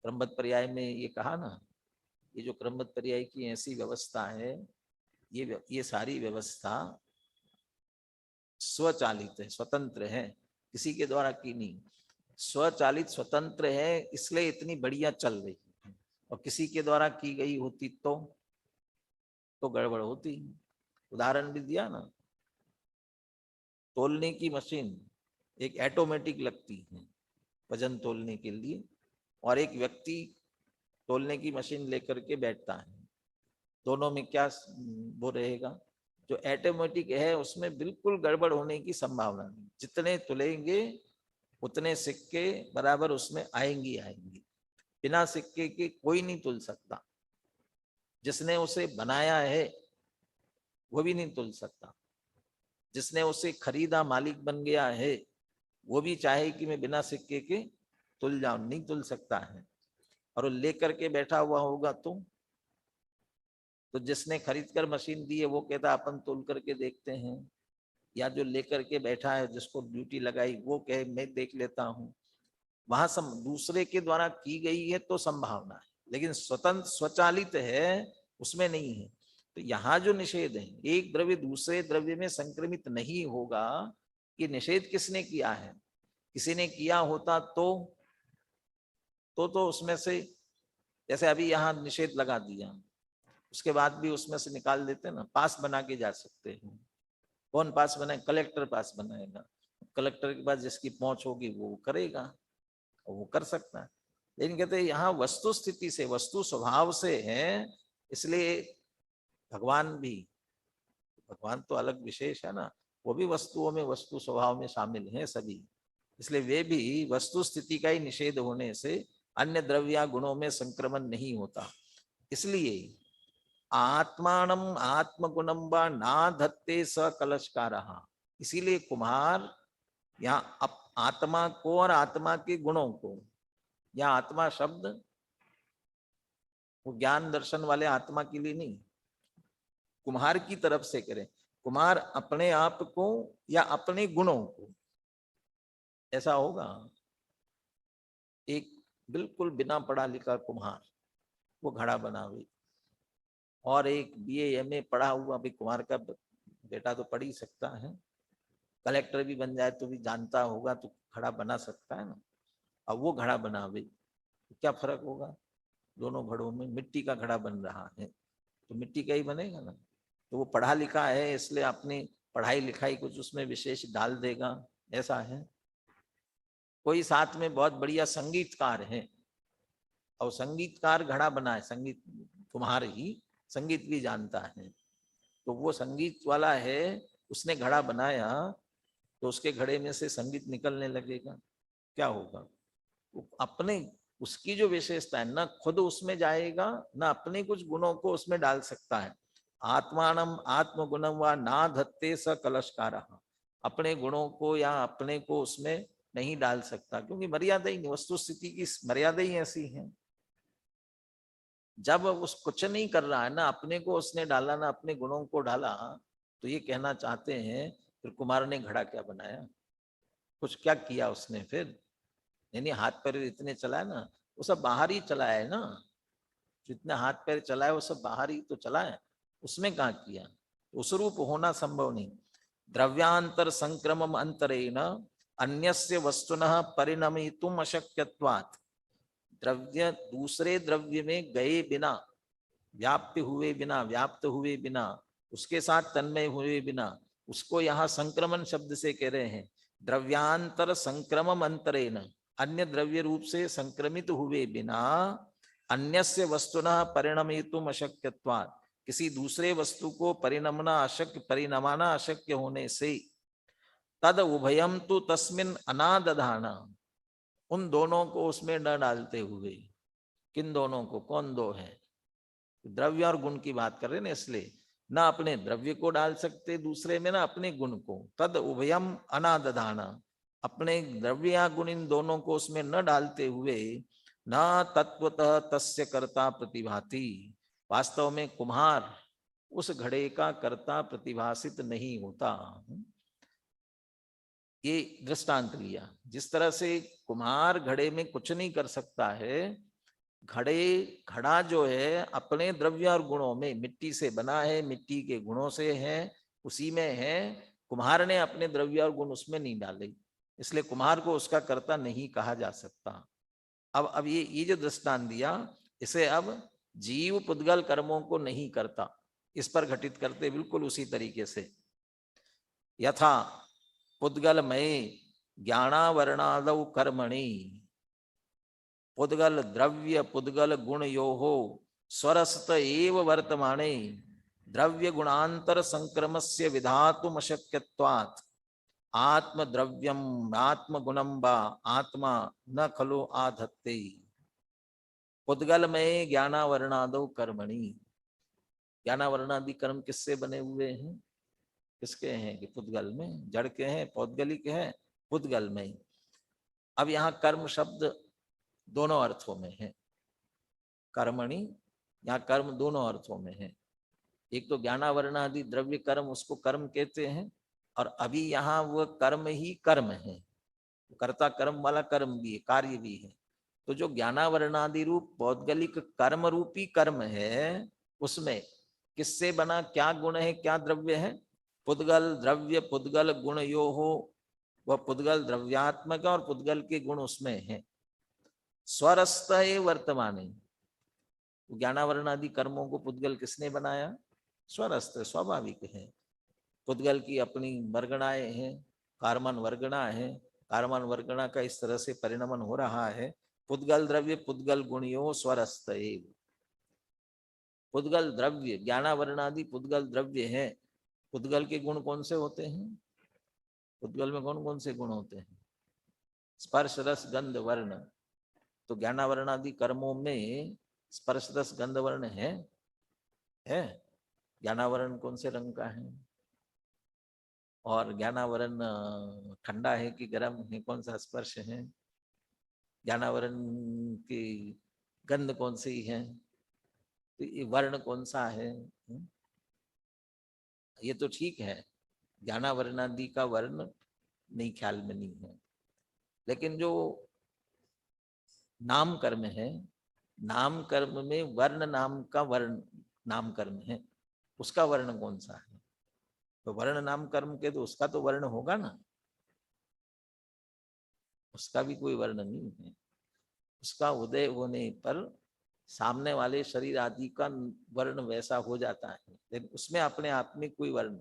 क्रमबद्ध पर्याय में ये कहा ना, ये जो क्रमबद्ध पर्याय की ऐसी व्यवस्था है, ये सारी व्यवस्था स्वचालित है, स्वतंत्र है, किसी के द्वारा की नहीं। स्वचालित स्वतंत्र है, इसलिए इतनी बढ़िया चल रही है। और किसी के द्वारा की गई होती तो गड़बड़ होती। उदाहरण भी दिया ना, तोलने की मशीन एक ऑटोमेटिक लगती है वजन तोलने के लिए, और एक व्यक्ति तोलने की मशीन लेकर के बैठता है। दोनों में क्या वो रहेगा? जो ऑटोमेटिक है उसमें बिल्कुल गड़बड़ होने की संभावना नहीं। जितने तुलेंगे उतने सिक्के बराबर उसमें आएंगी। बिना सिक्के के कोई नहीं तुल सकता। जिसने उसे बनाया है वो भी नहीं तुल सकता। जिसने उसे खरीदा, मालिक बन गया है, वो भी चाहे कि मैं बिना सिक्के के तुल जाऊं, नहीं तुल सकता है। और वो लेकर के बैठा हुआ होगा तो जिसने खरीद कर मशीन दी है वो कहता अपन तोल करके देखते हैं, या जो लेकर के बैठा है जिसको ड्यूटी लगाई वो कहे मैं देख लेता हूँ। वहां दूसरे के द्वारा की गई है तो संभावना है, लेकिन स्वतंत्र स्वचालित है उसमें नहीं है। तो यहाँ जो निषेध है, एक द्रव्य दूसरे द्रव्य में संक्रमित नहीं होगा, ये निषेध किसने किया है? किसी ने किया होता तो उसमें से, जैसे अभी यहाँ निषेध लगा दिया, उसके बाद भी उसमें से निकाल देते ना, पास बना के जा सकते हैं। कौन पास बनाए? कलेक्टर पास बनाएगा। कलेक्टर के पास जिसकी पहुंच होगी वो करेगा, और वो कर सकता है। लेकिन कहते हैं यहाँ वस्तु स्थिति से, वस्तु स्वभाव से है, इसलिए भगवान तो अलग विशेष है ना, वो भी वस्तुओं में, वस्तु स्वभाव में शामिल है सभी। इसलिए वे भी वस्तु स्थिति का ही निषेध होने से अन्य द्रव्य गुणों में संक्रमण नहीं होता। इसलिए आत्मानम आत्मगुणम व ना धत्ते स कलशकारः, इसीलिए कुम्हार यहाँ आत्मा को और आत्मा के गुणों को, या आत्मा शब्द वो ज्ञान दर्शन वाले आत्मा के लिए नहीं, कुम्हार की तरफ से करें। कुम्हार अपने आप को या अपने गुणों को, ऐसा होगा। एक बिल्कुल बिना पढ़ा लिखा कुम्हार वो घड़ा बनावे, और एक बीए एमए पढ़ा हुआ भी कुम्हार का बेटा तो पढ़ ही सकता है, कलेक्टर भी बन जाए तो भी जानता होगा तो घड़ा बना सकता है ना। अब वो घड़ा बनावे, तो क्या फर्क होगा? दोनों घड़ों में मिट्टी का घड़ा बन रहा है तो मिट्टी का ही बनेगा ना। तो वो पढ़ा लिखा है इसलिए अपनी पढ़ाई लिखाई कुछ उसमें विशेष डाल देगा, ऐसा है। कोई साथ में बहुत बढ़िया संगीतकार है और संगीतकार घड़ा बनाए, संगीत कुम्हार ही संगीत भी जानता है, तो वो संगीत वाला है, उसने घड़ा बनाया तो उसके घड़े में से संगीत निकलने लगेगा, क्या होगा? वो अपने उसकी जो विशेषता है ना खुद उसमें जाएगा, ना अपने कुछ गुणों को उसमें डाल सकता है। आत्मानम आत्मगुणम व ना धत्ते स कलशकारः, अपने गुणों को या अपने को उसमें नहीं डाल सकता, क्योंकि मर्यादा ही नहीं, वस्तु स्थिति की मर्यादा ही ऐसी है। जब उस कुछ नहीं कर रहा है, ना अपने को उसने डाला ना अपने गुणों को डाला, तो ये कहना चाहते हैं फिर कुमार ने घड़ा क्या बनाया, कुछ क्या किया उसने फिर? यानी हाथ पैर इतने चलाए ना, वो सब बाहर ही चलाया है ना, जितने हाथ पैर चलाए वो सब बाहर ही तो चलाए, उसमें कहाँ किया? उस रूप होना संभव नहीं। द्रव्यांतर संक्रमम अंतरेण अन्यस्य वस्तुनः परिणमितुम अशक्यत्वात्, द्रव्य दूसरे द्रव्य में गए बिना, व्याप्त हुए बिना, व्याप्त हुए बिना, उसके साथ तन्मय हुए बिना, उसको यहाँ संक्रमण शब्द से कह रहे हैं। द्रव्यांतर संक्रमम अंतरेण, अन्य द्रव्य रूप से संक्रमित हुए बिना, अन्यस्य वस्तुनः परिणमितुम अशक्यत्वात्, किसी दूसरे वस्तु को परिणमना अशक्य, परिणमाना अशक्य होने से, तद उभयम तो तस्मिन अनादधाना, उन दोनों को उसमें न डालते हुए। किन दोनों को? कौन दो है? द्रव्य और गुण की बात कर रहे हैं ना, इसलिए ना अपने द्रव्य को डाल सकते दूसरे में, ना अपने गुण को। तद उभयम अनादधाना, अपने द्रव्य या गुण इन दोनों को उसमें न डालते हुए, न तत्वतः तस्य कर्ता प्रतिभाति, वास्तव में कुम्हार उस घड़े का कर्ता प्रतिभासित नहीं होता। ये दृष्टांत लिया। जिस तरह से कुम्हार घड़े में कुछ नहीं कर सकता है, घड़ा जो है अपने द्रव्य और गुणों में, मिट्टी से बना है, मिट्टी के गुणों से है, उसी में है, कुम्हार ने अपने द्रव्य और गुण उसमें नहीं डाले, इसलिए कुम्हार को उसका कर्ता नहीं कहा जा सकता। अब ये जो दृष्टांत दिया, इसे अब जीव पुद्गल कर्मों को नहीं करता, इस पर घटित करते बिल्कुल उसी तरीके से। यथा पुद्गलमय ज्ञानावरणादौ कर्मणि पुद्गल द्रव्य पुद्गल गुण योहो स्वरस्त एव वर्तमाने द्रव्य गुणांतर संक्रमस्य विधातुम अशक्यत्वात् आत्म द्रव्यम आत्म गुणम वा आत्मा न खलो आधत्ते। पुद्गलमय ज्ञानावरणादौ कर्मणि, ज्ञानावरणादि कर्म किससे बने हुए हैं? किसके हैं? कि पुद्गल में, जड़ के हैं, पौद्गलिक है, पुद्गल में। अब यहाँ कर्म शब्द दोनों अर्थों में है, कर्मणि यहाँ कर्म दोनों अर्थों में है। एक तो ज्ञानावरणादि द्रव्य कर्म, उसको कर्म कहते हैं, और अभी यहाँ वह कर्म ही कर्म है, कर्ता कर्म वाला कर्म भी है, कार्य भी है। तो जो ज्ञानावरणादि रूप पौद्गलिक कर्म रूपी कर्म है, उसमें किससे बना, क्या गुण है, क्या द्रव्य है? पुद्गल द्रव्य पुद्गल गुण यो हो, वह पुद्गल द्रव्यात्मक और पुद्गल के गुण उसमें है। स्वरस्त वर्तमाने, ज्ञानावरणादि कर्मों को पुद्गल किसने बनाया? स्वरस्त, स्वाभाविक है। पुद्गल की अपनी वर्गणाएं हैं, कार्मन वर्गणा है, कार्मन वर्गणा का इस तरह से परिणमन हो रहा है। पुद्गल द्रव्य पुद्गल गुणियो स्वरस्त। पुद्गल द्रव्य, ज्ञानावरणादि पुद्गल द्रव्य है। पुद्गल के गुण कौन से होते हैं? पुद्गल में कौन कौन से गुण होते हैं? स्पर्श रस गंध वर्ण, तो ज्ञानावरण आदि कर्मों में स्पर्श रस गंध वर्ण है? ज्ञानावरण कौन से रंग का है? और ज्ञानावरण ठंडा है कि गर्म है? कौन सा स्पर्श है? ज्ञानावरण की गंध कौन सी है? तो ये वर्ण कौन सा है? ये तो ठीक है, ज्ञानावरणादि का वर्ण नहीं, ख्याल में नहीं है, लेकिन जो नाम कर्म है, नाम कर्म में वर्ण नाम का वर्ण नाम कर्म है, उसका वर्ण कौन सा है? तो वर्ण नाम कर्म के तो उसका तो वर्ण होगा ना, उसका भी कोई वर्ण नहीं है। उसका उदय होने पर सामने वाले शरीर आदि का वर्ण वैसा हो जाता है, लेकिन उसमें अपने आप में कोई वर्ण,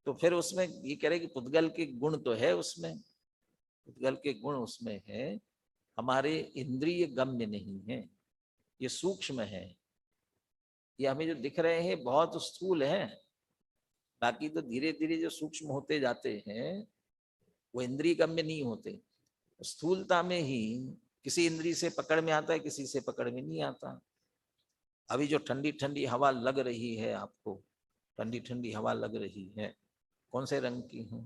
तो फिर उसमें ये कह रहे कि पुद्गल के गुण तो है उसमें, पुद्गल के गुण उसमें है, हमारे इंद्रिय गम्य नहीं है, ये सूक्ष्म है। ये हमें जो दिख रहे हैं बहुत स्थूल है, बाकी तो धीरे धीरे जो सूक्ष्म होते जाते हैं वो इंद्रिय गम्य नहीं होते। स्थूलता में ही किसी इंद्रिय से पकड़ में आता है, किसी से पकड़ में नहीं आता। अभी जो ठंडी ठंडी हवा लग रही है आपको, ठंडी ठंडी हवा लग रही है, कौन से रंग की है?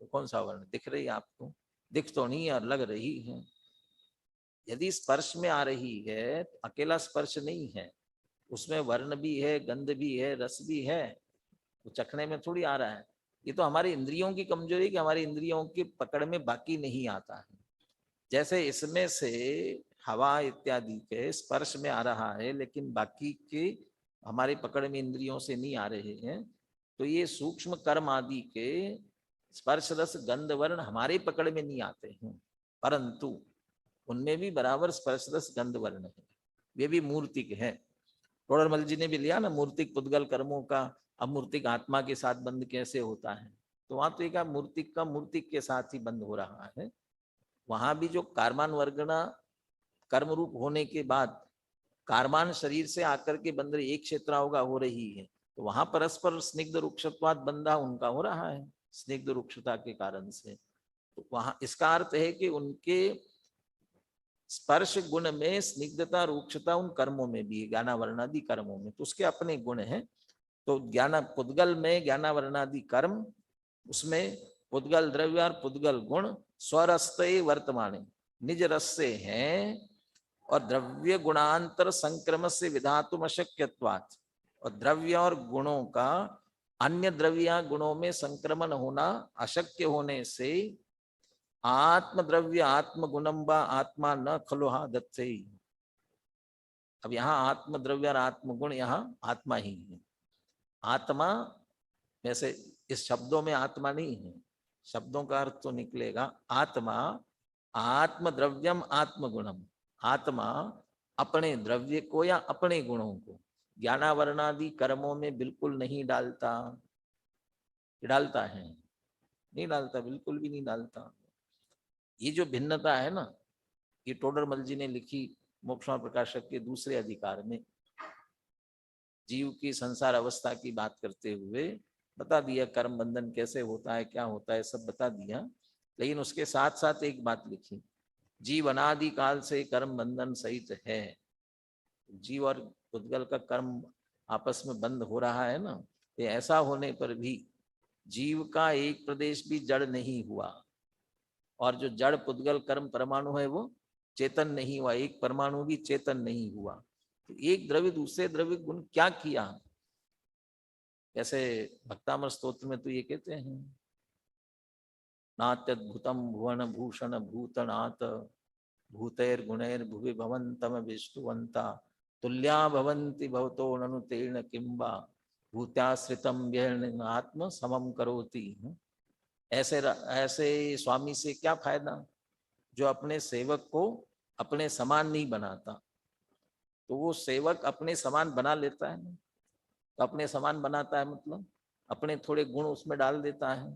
तो कौन सा वर्ण दिख रही है आपको? दिख तो नहीं और लग रही है। यदि स्पर्श में आ रही है तो अकेला स्पर्श नहीं है, उसमें वर्ण भी है, गंध भी है, रस भी है, तो चखने में थोड़ी आ रहा है। ये तो हमारी इंद्रियों की कमजोरी कि हमारी इंद्रियों की पकड़ में बाकी नहीं आता है। जैसे इसमें से हवा इत्यादि के स्पर्श में आ रहा है, लेकिन बाकी के हमारे पकड़ में इंद्रियों से नहीं आ रहे हैं, तो ये सूक्ष्म कर्म आदि के स्पर्श रस गंध वर्ण हमारे पकड़ में नहीं आते हैं, परंतु उनमें भी बराबर स्पर्श रस गंध वर्ण है, वे भी मूर्तिक है। टोडरमल जी ने भी लिया ना मूर्तिक पुद्गल कर्मों का अमूर्तिक आत्मा के साथ बंध कैसे होता है, तो वहां तो एक मूर्तिक का मूर्तिक के साथ ही बंध हो रहा है। वहां भी जो कार्मान वर्गना कर्म रूप होने के बाद कार्मान शरीर से आकर के बंध एक क्षेत्र होगा हो रही है, तो वहां परस्पर स्निग्ध रुक्षत्वाद बंधा उनका हो रहा है स्निग्ध रुक्षता के कारण से। तो वहां इसका अर्थ है कि उनके स्पर्श गुण में स्निग्धता रुक्षता उन कर्मों में भी है, ज्ञानावरणादि कर्मों में, तो उसके अपने गुण हैं। तो ज्ञान पुद्गल में ज्ञानावरणादि कर्म, उसमें पुद्गल द्रव्य और पुद्गल गुण स्वरस्ते वर्तमाने निज रस से हैं, और द्रव्य गुणांतर संक्रम से विधातुम अशक्यत्वात्, और द्रव्य और गुणों का अन्य द्रव्य गुणों में संक्रमण होना अशक्य होने से आत्म द्रव्य आत्म गुणम व आत्मा न खलुहा दत्ते। अब यहाँ आत्म द्रव्य और आत्म गुण यहाँ आत्मा ही है। आत्मा वैसे इस शब्दों में आत्मा नहीं है, शब्दों का अर्थ तो निकलेगा आत्मा आत्म द्रव्यम आत्म गुणम, आत्मा अपने द्रव्य को या अपने गुणों को ज्ञानावरणादि कर्मों में बिल्कुल नहीं डालता। डालता है? नहीं डालता, बिल्कुल भी नहीं डालता। ये जो भिन्नता है ना, ये टोडरमल जी ने लिखी मोक्षमा प्रकाशक के दूसरे अधिकार में, जीव की संसार अवस्था की बात करते हुए बता दिया कर्म बंधन कैसे होता है, क्या होता है, सब बता दिया। लेकिन उसके साथ साथ एक बात लिखी, जीव अनादि काल से कर्म बंधन सहित है। जीव और पुद्गल का कर्म आपस में बंद हो रहा है ना, ये ऐसा होने पर भी जीव का एक प्रदेश भी जड़ नहीं हुआ, और जो जड़ पुद्गल कर्म परमाणु है वो चेतन नहीं हुआ, एक परमाणु भी चेतन नहीं हुआ। तो एक द्रव्य दूसरे द्रव्य गुण क्या किया? कैसे भक्तामर स्तोत्र में तो ये कहते हैं, नात्यद्भुतम भुवन भूषण भूतनाथ भूतैर गुणैर भुवि भवन्तम विष्णुवंता तुल्या भवन्ति भवतो ननु तेन किंबा भूत्याश्रितम व्यर्ण आत्म समम करोति। ऐसे ऐसे स्वामी से क्या फायदा जो अपने सेवक को अपने समान नहीं बनाता। तो वो सेवक अपने समान बना लेता है, तो अपने समान बनाता है मतलब अपने थोड़े गुण उसमें डाल देता है,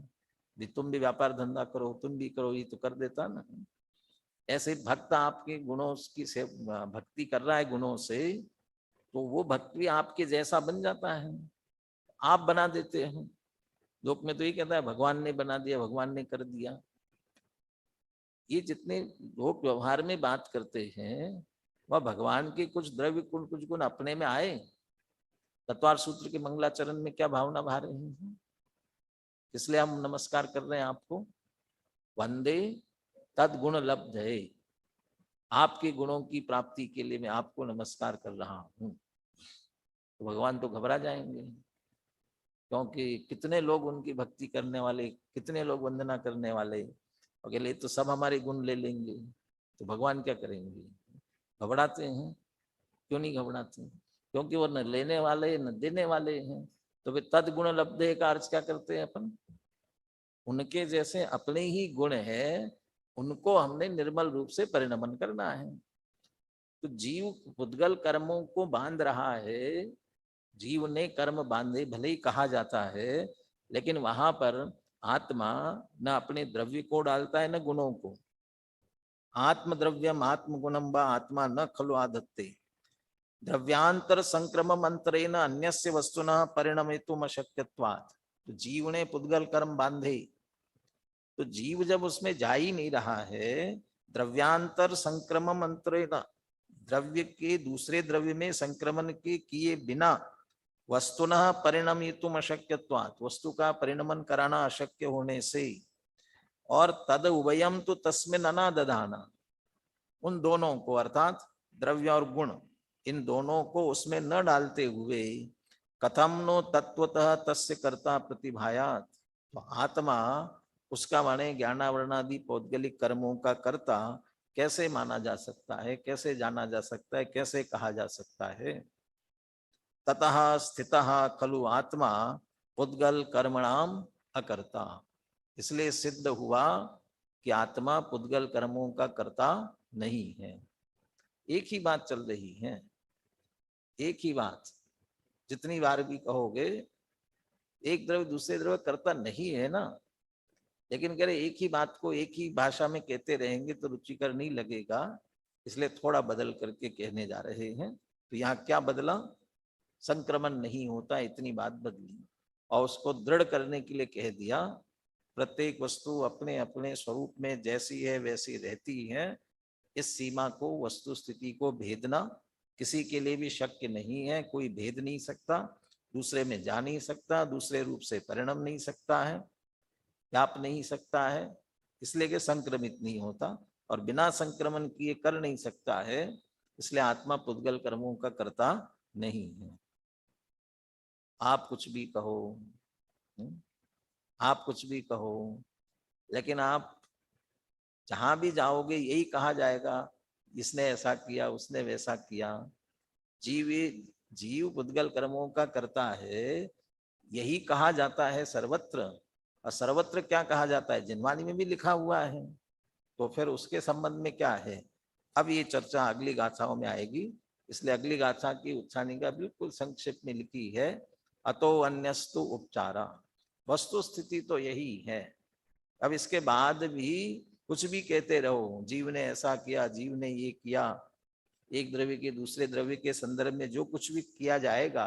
भी तुम भी व्यापार धंधा करो, तुम भी करो, ये तो कर देता ना। ऐसे भक्त आपके गुणों की से भक्ति कर रहा है गुणों से, तो वो भक्ति आपके जैसा बन जाता है, आप बना देते हैं। लोक में तो ये कहता है भगवान ने बना दिया, भगवान ने कर दिया। ये जितने लोग व्यवहार में बात करते हैं वह भगवान के कुछ द्रव्य गुण कुछ गुण अपने में आए? तत्वार सूत्र के मंगलाचरण में क्या भावना भा रहे हैं? इसलिए हम नमस्कार कर रहे हैं आपको। वंदे तद गुण लब्धये, आपके गुणों की प्राप्ति के लिए मैं आपको नमस्कार कर रहा हूं। तो भगवान तो घबरा जाएंगे, क्योंकि कितने लोग उनकी भक्ति करने वाले, कितने लोग वंदना करने वाले, अकेले तो सब हमारे गुण ले लेंगे, तो भगवान क्या करेंगे? घबराते हैं। क्यों नहीं घबराते? क्योंकि वो न लेने वाले न देने वाले हैं। तो वे तद गुण लब्धे का अर्थ क्या करते हैं अपन? उनके जैसे अपने ही गुण है, उनको हमने निर्मल रूप से परिणमन करना है। तो जीव पुद्गल कर्मों को बांध रहा है, जीव ने कर्म बांधे भले ही कहा जाता है, लेकिन वहां पर आत्मा न अपने द्रव्य को डालता है न गुणों को। आत्म द्रव्यम आत्म गुणम व आत्मा न खलु आधत्ते द्रव्यांतर संक्रमम अंतरेण अन्यस्य वस्तुनः परिणमेतुम अशक्यत्वात्। तो जीव ने पुद्गल कर्म बांधे, तो जीव जब उसमें जा ही नहीं रहा है, द्रव्यांतर संक्रमम अंतरेण, द्रव्य के दूसरे द्रव्य में संक्रमण के किए बिना वस्तुनः परिणमेतुम अशक्यत्वात्, वस्तु का परिणमन कराना अशक्य होने से, और तद उभयम तो तस्मिन् अनादधाना, उन दोनों को अर्थात द्रव्य और गुण इन दोनों को उसमें न डालते हुए कथम नो तत्वतः तस्य कर्ता प्रतिभायात। तो आत्मा उसका माने ज्ञानावरणादि पौद्गलिक कर्मों का कर्ता कैसे माना जा सकता है, कैसे जाना जा सकता है, कैसे कहा जा सकता है? ततः स्थितः खलु आत्मा पुद्गल कर्मणाम अकर्ता। इसलिए सिद्ध हुआ कि आत्मा पुद्गल कर्मों का कर्ता नहीं है। एक ही बात चल रही है, एक ही बात, जितनी बार भी कहोगे एक द्रव्य दूसरे द्रव्य करता नहीं है ना, लेकिन कह रहे एक ही बात को एक ही भाषा में कहते रहेंगे तो रुचिकर नहीं लगेगा, इसलिए थोड़ा बदल करके कहने जा रहे हैं। तो यहाँ क्या बदला? संक्रमण नहीं होता, इतनी बात बदली, और उसको दृढ़ करने के लिए कह दिया प्रत्येक वस्तु अपने अपने स्वरूप में जैसी है वैसी रहती है। इस सीमा को, वस्तु स्थिति को भेदना किसी के लिए भी शक्य नहीं है। कोई भेद नहीं सकता, दूसरे में जा नहीं सकता, दूसरे रूप से परिणम नहीं सकता है, व्याप नहीं सकता है, इसलिए कि संक्रमित नहीं होता, और बिना संक्रमण किए कर नहीं सकता है, इसलिए आत्मा पुद्गल कर्मों का कर्ता नहीं है। आप कुछ भी कहो, आप कुछ भी कहो, लेकिन आप जहां भी जाओगे यही कहा जाएगा, इसने ऐसा किया, उसने वैसा किया। जीव पुद्गल कर्मों का करता है, यही कहा जाता है सर्वत्र। और सर्वत्र क्या कहा जाता है? जिनवाणी में भी लिखा हुआ है। तो फिर उसके संबंध में क्या है? अब ये चर्चा अगली गाथाओं में आएगी, इसलिए अगली गाथा की उत्थानिका बिल्कुल संक्षिप्त में लिखी है। अतो अन्यस्तु उपचारा, वस्तु स्थिति तो यही है। अब इसके बाद भी कुछ भी कहते रहो, जीव ने ऐसा किया, जीव ने ये किया, एक द्रव्य के दूसरे द्रव्य के संदर्भ में जो कुछ भी किया जाएगा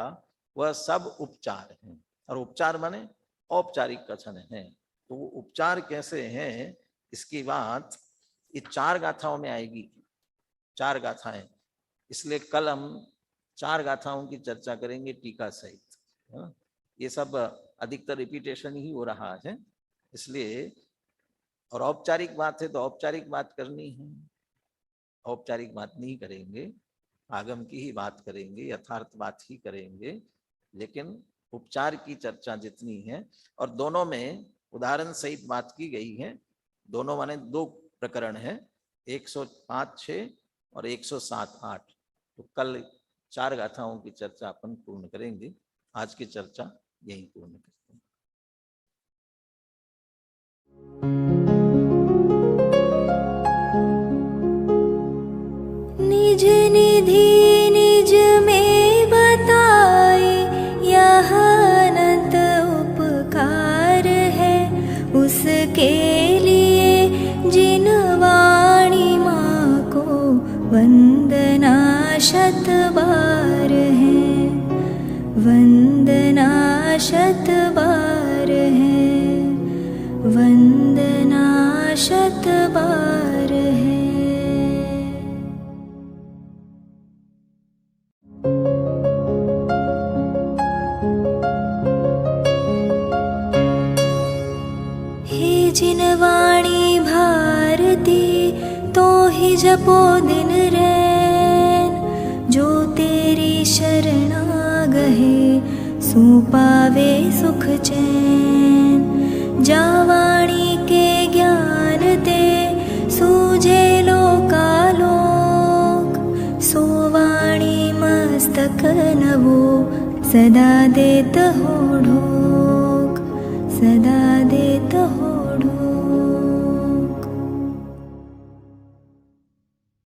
वह सब उपचार है। और उपचार माने औपचारिक कथन है। तो वो उपचार कैसे हैं इसकी बात ये 4 गाथाओं में आएगी। 4 गाथाएं, इसलिए कल हम 4 गाथाओं की चर्चा करेंगे टीका सहित। ये सब अधिकतर रिपीटेशन ही हो रहा है, इसलिए, और औपचारिक बात है तो औपचारिक बात करनी है, औपचारिक बात नहीं करेंगे, आगम की ही बात करेंगे, यथार्थ बात ही करेंगे। लेकिन उपचार की चर्चा जितनी है, और दोनों में उदाहरण सहित बात की गई है। दोनों माने 2 प्रकरण है, 105-6 और 107-8। तो कल 4 गाथाओं की चर्चा अपन पूर्ण करेंगे। आज की चर्चा यही पूर्ण करते हैं। निज निधि निज में बताए, यह अनंत उपकार है उसके लिए जिन वाणी माँ को वंदना शत बार है, वंदना शत बार है, वंदना शत बार। जपो दिन रैन, जो तेरी शरणा गहे सो पावे सुख चैन। जावाणी के ज्ञान ते सूझे लोकालोक, सोवाणी मस्तक नवो सदा देत हो ढोक, सदा देत हो